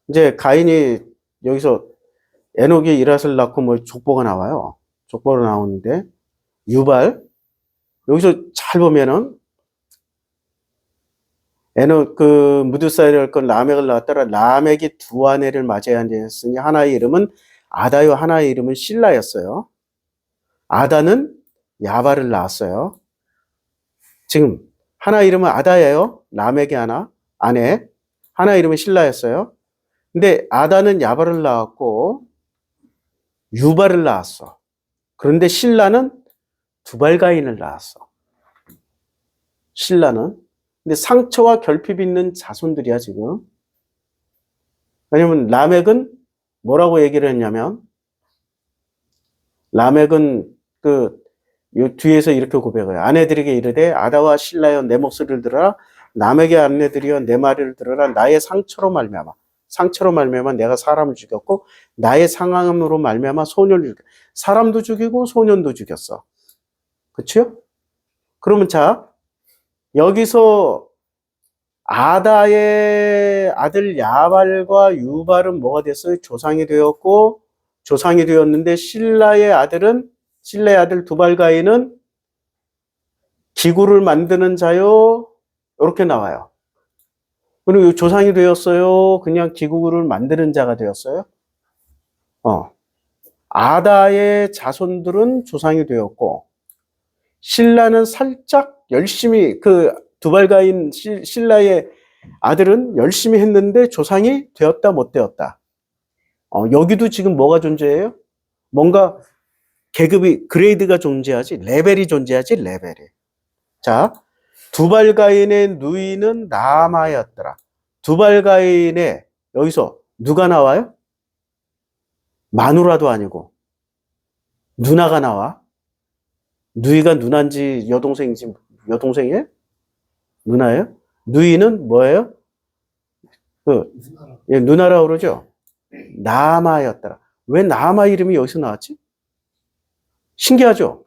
이제 가인이 여기서 에녹이 이랏을 낳고 뭐 족보가 나와요. 족보가 나오는데 유발 여기서 잘 보면은 에녹 그 무드사일을 건 라멕을 낳았더라. 라멕이 두 아내를 맞이해야 했으니 하나의 이름은 아다요 하나의 이름은 실라였어요. 아다는 야발을 낳았어요. 지금 하나 이름은 아다예요. 라멕의 아내. 하나 이름은 실라였어요. 근데 아다는 야발을 낳았고 유발을 낳았어. 그런데 실라는 두발가인을 낳았어. 신라는. 근데 상처와 결핍 있는 자손들이야, 지금. 왜냐면 라멕은 뭐라고 얘기를 했냐면, 라멕은 요 뒤에서 이렇게 고백해요. 아내들에게 이르되 아다와 신라여 내 목소리를 들어라. 남에게 아내들이여 내 말을 들어라. 나의 상처로 말미암아 내가 사람을 죽였고 나의 상함으로 말미암아 소년을 죽였어. 사람도 죽이고 소년도 죽였어. 그렇죠? 그러면 자, 여기서 아다의 아들 야발과 유발은 뭐가 됐어요? 조상이 되었고, 조상이 되었는데 신라의 아들 두발가인은 기구를 만드는 자요. 이렇게 나와요. 그리고 조상이 되었어요. 그냥 기구를 만드는 자가 되었어요. 아다의 자손들은 조상이 되었고, 신라는 살짝 열심히 두발가인 신라의 아들은 열심히 했는데 조상이 되었다 못 되었다. 여기도 지금 뭐가 존재해요? 뭔가 계급이 그레이드가 존재하지 레벨이 존재하지 레벨이. 자, 두발가인의 누이는 라마였더라. 두발가인의 여기서 누가 나와요? 마누라도 아니고 누나가 나와. 누이가 누나인지 여동생인지 여동생이에요? 누나예요? 누이는 뭐예요? 누나라고 그러죠? 나마였더라. 왜 나마 이름이 여기서 나왔지? 신기하죠?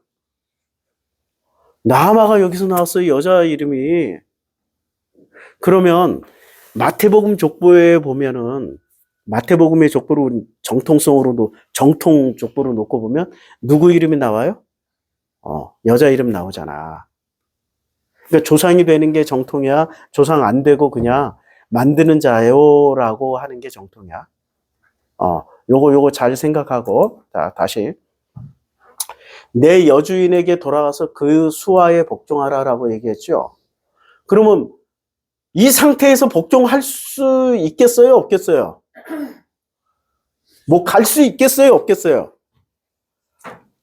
나마가 여기서 나왔어요. 여자 이름이. 그러면 마태복음 족보에 보면은 마태복음의 족보로 정통성으로도 정통 족보로 놓고 보면 누구 이름이 나와요? 여자 이름 나오잖아. 그러니까 조상이 되는 게 정통이야. 조상 안 되고 그냥 만드는 자요라고 하는 게 정통이야. 요거 잘 생각하고, 자, 다시. 내 여주인에게 돌아가서 그 수하에 복종하라라고 얘기했죠. 그러면 이 상태에서 복종할 수 있겠어요? 없겠어요? 뭐 갈 수 있겠어요? 없겠어요?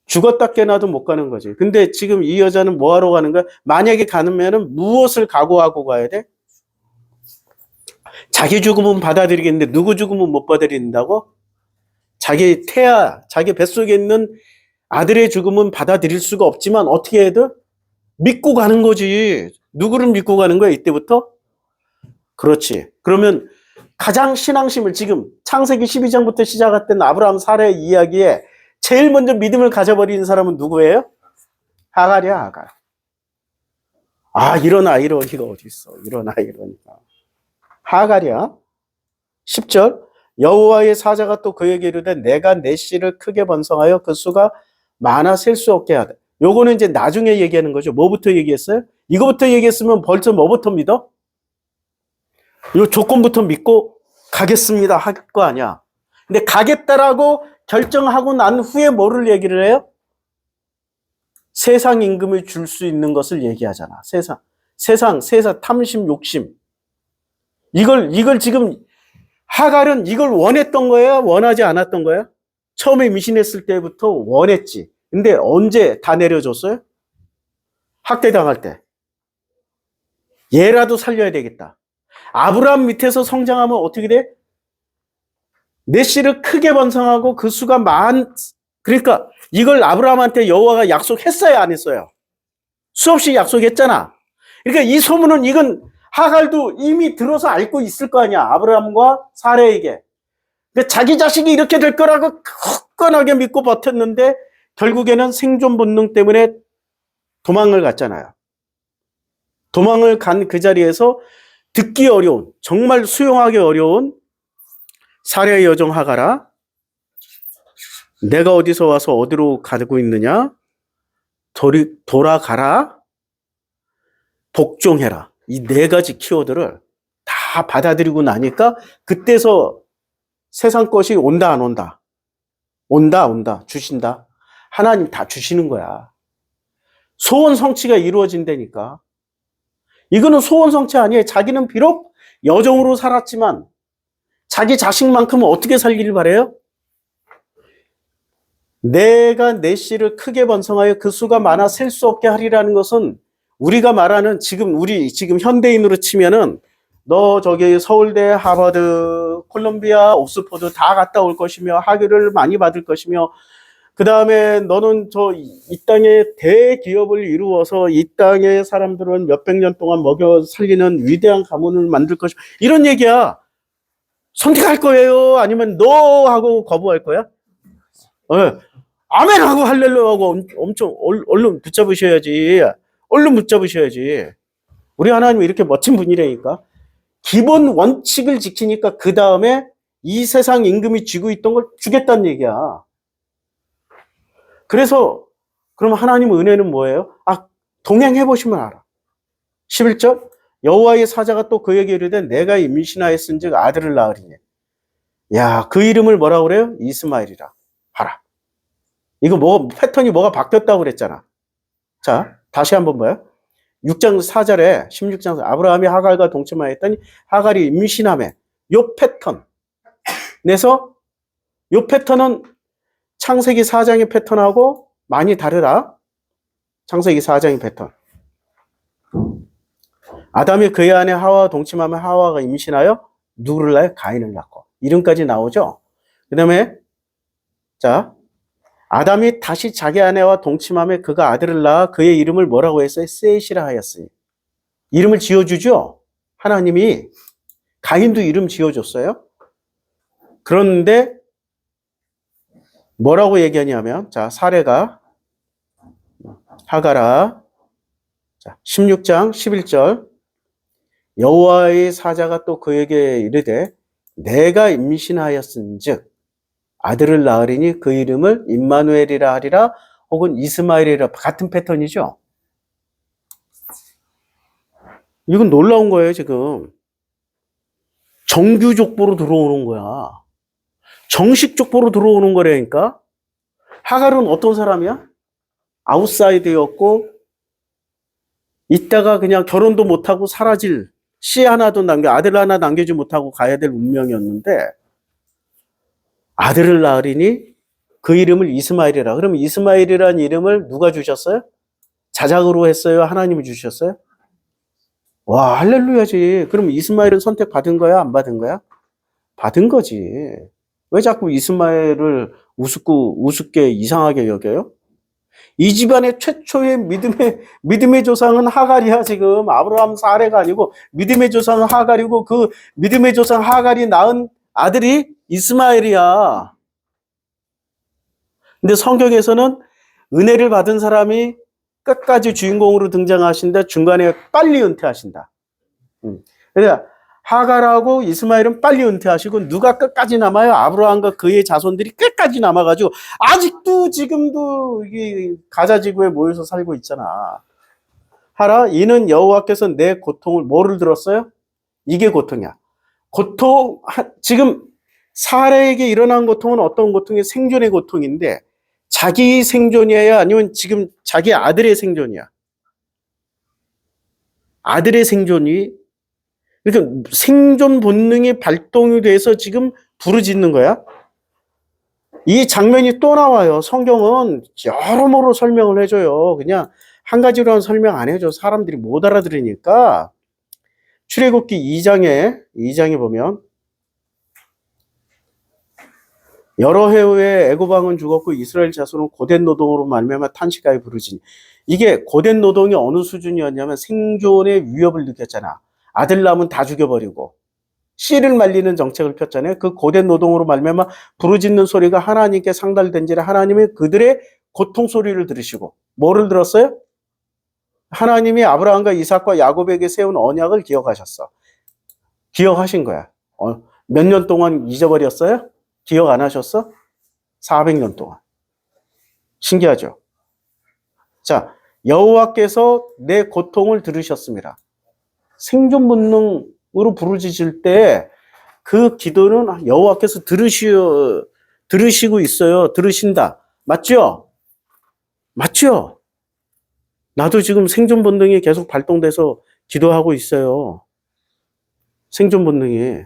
죽었다 깨나도 못 가는 거지. 근데 지금 이 여자는 뭐 하러 가는 거야? 만약에 가면은 무엇을 각오하고 가야 돼? 자기 죽음은 받아들이겠는데 누구 죽음은 못 받아들인다고? 자기 태아, 자기 뱃속에 있는 아들의 죽음은 받아들일 수가 없지만 어떻게 해도 믿고 가는 거지. 누구를 믿고 가는 거야, 이때부터? 그렇지. 그러면 가장 신앙심을 지금 창세기 12장부터 시작했던 아브라함 사라의 이야기에 제일 먼저 믿음을 가져버리는 사람은 누구예요? 하갈이야, 하갈. 이런 아이러니가 어디 있어. 이런 아이러니가. 하갈이야. 10절. 여호와의 사자가 또 그에게 이르되 내가 내 씨를 크게 번성하여 그 수가 많아 셀 수 없게 하되. 요거는 이제 나중에 얘기하는 거죠. 뭐부터 얘기했어요? 이거부터 얘기했으면 벌써 뭐부터 믿어? 요 조건부터 믿고 가겠습니다 할 거 아니야. 근데 가겠다라고 결정하고 난 후에 뭐를 얘기를 해요? 세상 임금을 줄 수 있는 것을 얘기하잖아. 세상 탐심, 욕심. 이걸 지금 하갈은 이걸 원했던 거야? 원하지 않았던 거야? 처음에 미신했을 때부터 원했지. 근데 언제 다 내려줬어요? 학대당할 때. 얘라도 살려야 되겠다. 아브라함 밑에서 성장하면 어떻게 돼? 내 씨를 크게 번성하고 그 수가 그러니까 이걸 아브라함한테 여호와가 약속했어요, 안 했어요? 수없이 약속했잖아. 그러니까 이 소문은 이건 하갈도 이미 들어서 알고 있을 거 아니야. 아브라함과 사라에게. 그러니까 자기 자식이 이렇게 될 거라고 굳건하게 믿고 버텼는데 결국에는 생존 본능 때문에 도망을 갔잖아요. 도망을 간 그 자리에서 듣기 어려운, 정말 수용하기 어려운 사라의 여종 하갈아, 내가 어디서 와서 어디로 가고 있느냐? 돌아가라, 복종해라. 이 네 가지 키워드를 다 받아들이고 나니까 그때서 세상 것이 온다 안 온다? 온다 주신다. 하나님 다 주시는 거야. 소원 성취가 이루어진다니까. 이거는 소원 성취 아니에요. 자기는 비록 여종으로 살았지만 자기 자식만큼은 어떻게 살기를 바래요? 내가 내 씨를 크게 번성하여 그 수가 많아 셀 수 없게 하리라는 것은 우리가 말하는 지금 현대인으로 치면은 너 저기 서울대, 하버드, 콜롬비아, 옥스퍼드 다 갔다 올 것이며 학위를 많이 받을 것이며 그 다음에 너는 이 땅에 대기업을 이루어서 이 땅의 사람들은 몇백 년 동안 먹여 살리는 위대한 가문을 만들 것이며 이런 얘기야. 선택할 거예요? 아니면 너 하고 거부할 거야? 아멘 하고 할렐루야 하고 엄청 얼른 붙잡으셔야지. 얼른 붙잡으셔야지. 우리 하나님이 이렇게 멋진 분이라니까. 기본 원칙을 지키니까 그 다음에 이 세상 임금이 쥐고 있던 걸 주겠다는 얘기야. 그래서 그럼 하나님 은혜는 뭐예요? 동행해보시면 알아. 11절 여호와의 사자가 또 그에게 이르되 내가 임신하였은즉 아들을 낳으리니. 야, 그 이름을 뭐라고 그래요? 이스마엘이라 하라. 이거 패턴이 뭐가 바뀌었다고 그랬잖아. 자, 다시 한번 봐요. 6장 4절에 16장 아브라함이 하갈과 동침하였더니 하갈이 임신하며 요 패턴. 그래서 요 패턴은 창세기 4장의 패턴하고 많이 다르다. 창세기 4장의 패턴. 아담이 그의 아내 하와와 동침하며 하와가 임신하여 누구를 낳아요? 가인을 낳고. 이름까지 나오죠. 그 다음에 자, 아담이 다시 자기 아내와 동침하며 그가 아들을 낳아 그의 이름을 뭐라고 했어요? 셋이라 하였으니. 이름을 지어주죠. 하나님이. 가인도 이름 지어줬어요. 그런데 뭐라고 얘기하냐면, 자, 사례가 하가라, 자, 16장 11절, 여호와의 사자가 또 그에게 이르되 내가 임신하였은즉 아들을 낳으리니 그 이름을 임마누엘이라 하리라 혹은 이스마엘이라. 같은 패턴이죠. 이건 놀라운 거예요. 지금 정규 족보로 들어오는 거야. 정식 족보로 들어오는 거라니까. 하갈은 어떤 사람이야? 아웃사이드였고 이따가 그냥 결혼도 못하고 사라질, 씨 하나도 아들 하나 남기지 못하고 가야 될 운명이었는데 아들을 낳으리니 그 이름을 이스마엘이라. 그럼 이스마엘이라는 이름을 누가 주셨어요? 자작으로 했어요? 하나님이 주셨어요? 와, 할렐루야지. 그럼 이스마엘은 선택받은 거야? 안 받은 거야? 받은 거지. 왜 자꾸 이스마엘을 우습게 이상하게 여겨요? 이 집안의 최초의 믿음의 조상은 하갈이야. 지금 아브라함 사례가 아니고 믿음의 조상은 하갈이고 그 믿음의 조상 하갈이 낳은 아들이 이스마엘이야. 근데 성경에서는 은혜를 받은 사람이 끝까지 주인공으로 등장하신다. 중간에 빨리 은퇴하신다. 그러니까 하갈하고 이스마엘은 빨리 은퇴하시고 누가 끝까지 남아요? 아브라함과 그의 자손들이 끝까지 남아가지고 아직도 지금도 이 가자지구에 모여서 살고 있잖아. 하라 이는 여호와께서 내 고통을 뭐를 들었어요? 이게 고통이야. 지금 사라에게 일어난 고통은 어떤 고통이? 생존의 고통인데 자기 생존이야 아니면 지금 자기 아들의 생존이야? 아들의 생존이. 그러니까 생존 본능이 발동이 돼서 지금 부르짖는 거야. 이 장면이 또 나와요. 성경은 여러모로 설명을 해줘요. 그냥 한 가지로는 설명 안 해줘. 사람들이 못 알아들으니까. 출애굽기 2장에 보면 여러 해 후에 애굽 왕은 죽었고 이스라엘 자손은 고된 노동으로 말미암아 탄식하여 부르짖니. 이게 고된 노동이 어느 수준이었냐면 생존의 위협을 느꼈잖아. 아들 낳으면 다 죽여버리고 씨를 말리는 정책을 폈잖아요. 그 고된 노동으로 말미암아 부르짖는 소리가 하나님께 상달된지라. 하나님이 그들의 고통 소리를 들으시고 뭐를 들었어요? 하나님이 아브라함과 이삭과 야곱에게 세운 언약을 기억하셨어. 기억하신 거야. 몇 년 동안 잊어버렸어요? 기억 안 하셨어? 400년 동안. 신기하죠? 자, 여호와께서 내 고통을 들으셨습니다. 생존 본능으로 부르짖을 때 그 기도는 여호와께서 들으시고 있어요. 들으신다. 맞죠? 맞죠? 나도 지금 생존 본능이 계속 발동돼서 기도하고 있어요. 생존 본능이.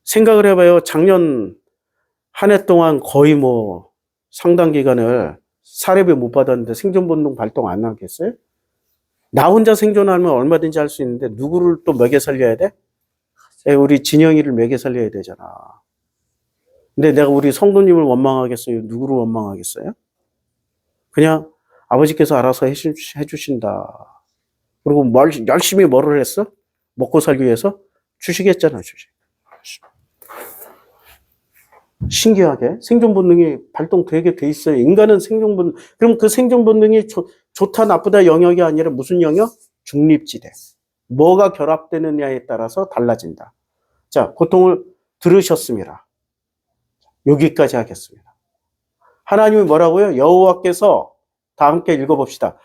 생각을 해봐요. 작년 한 해 동안 거의 상당 기간을 사례비 못 받았는데 생존 본능 발동 안 하겠어요? 나 혼자 생존하면 얼마든지 할 수 있는데 누구를 또 먹여 살려야 돼? 우리 진영이를 먹여 살려야 되잖아. 근데 내가 우리 성도님을 원망하겠어요? 누구를 원망하겠어요? 그냥 아버지께서 알아서 해주신다. 그리고 열심히 뭐를 했어? 먹고 살기 위해서? 주시겠잖아, 주식. 신기하게 생존 본능이 발동되게 돼 있어요. 인간은 생존 본능. 그럼 그 생존 본능이 좋다 나쁘다 영역이 아니라 무슨 영역? 중립지대. 뭐가 결합되느냐에 따라서 달라진다. 자, 고통을 들으셨습니다. 여기까지 하겠습니다. 하나님이 뭐라고요? 여호와께서 다 함께 읽어봅시다.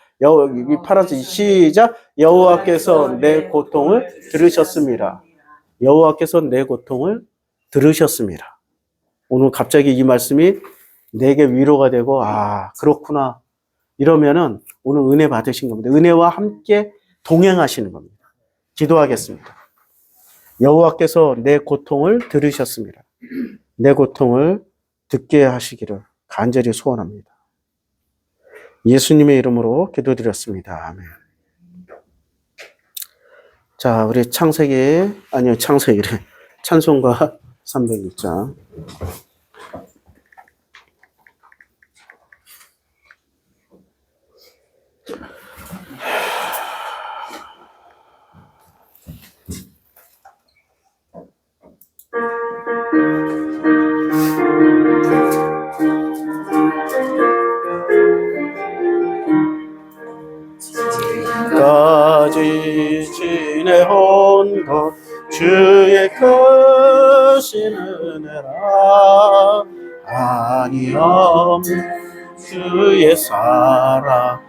파란색 시작. 여호와께서 내 고통을 들으셨습니다. 여호와께서 내 고통을 들으셨습니다. 오늘 갑자기 이 말씀이 내게 위로가 되고 그렇구나 이러면은 오늘 은혜 받으신 겁니다. 은혜와 함께 동행하시는 겁니다. 기도하겠습니다. 여호와께서 내 고통을 들으셨습니다. 내 고통을 듣게 하시기를 간절히 소원합니다. 예수님의 이름으로 기도드렸습니다. 아멘. 자, 우리 창세기래. 찬송가 301장. 까지 지내온 것 주의 크신 은혜라 아니엄 주의 사랑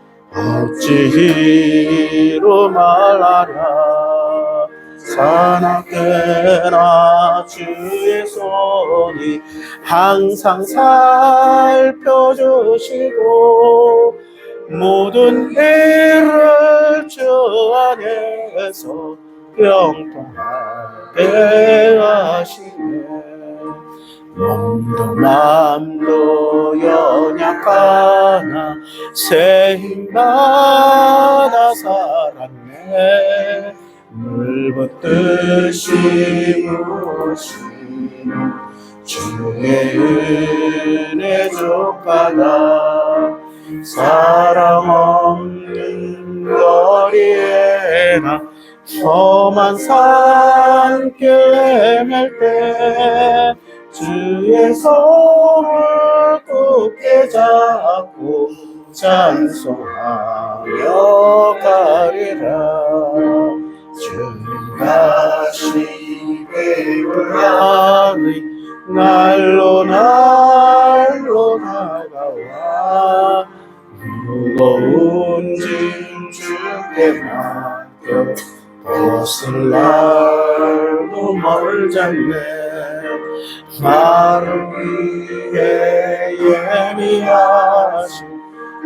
어찌로 말하랴 사납게나 주의 손이 항상 살펴주시고 모든 일을 주 안에서 병통하게 하시네 몸도 맘도 연약하나 새 힘받아 살았네 물 붓듯이 부으시는 주의 은혜 족하다 사랑 없는 거리에나 험한 산길 헤맬 때 주의 손을 굳게 잡고 찬송하며 가리라 주님 다시 배불러니 날로 다가와 무거운 짐 주께 맡겨 벗을 날도 멀잖네 나를 위해 예비하신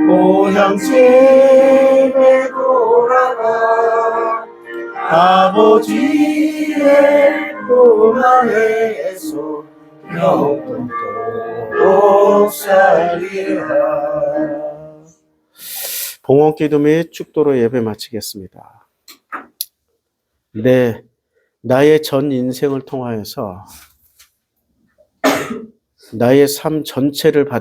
고향 집에 돌아가 아버지의 품 안에서 영원토록 살리라. 봉헌기도 및 축도로 예배 마치겠습니다. 나의 전 인생을 통하여서 나의 삶 전체를 받을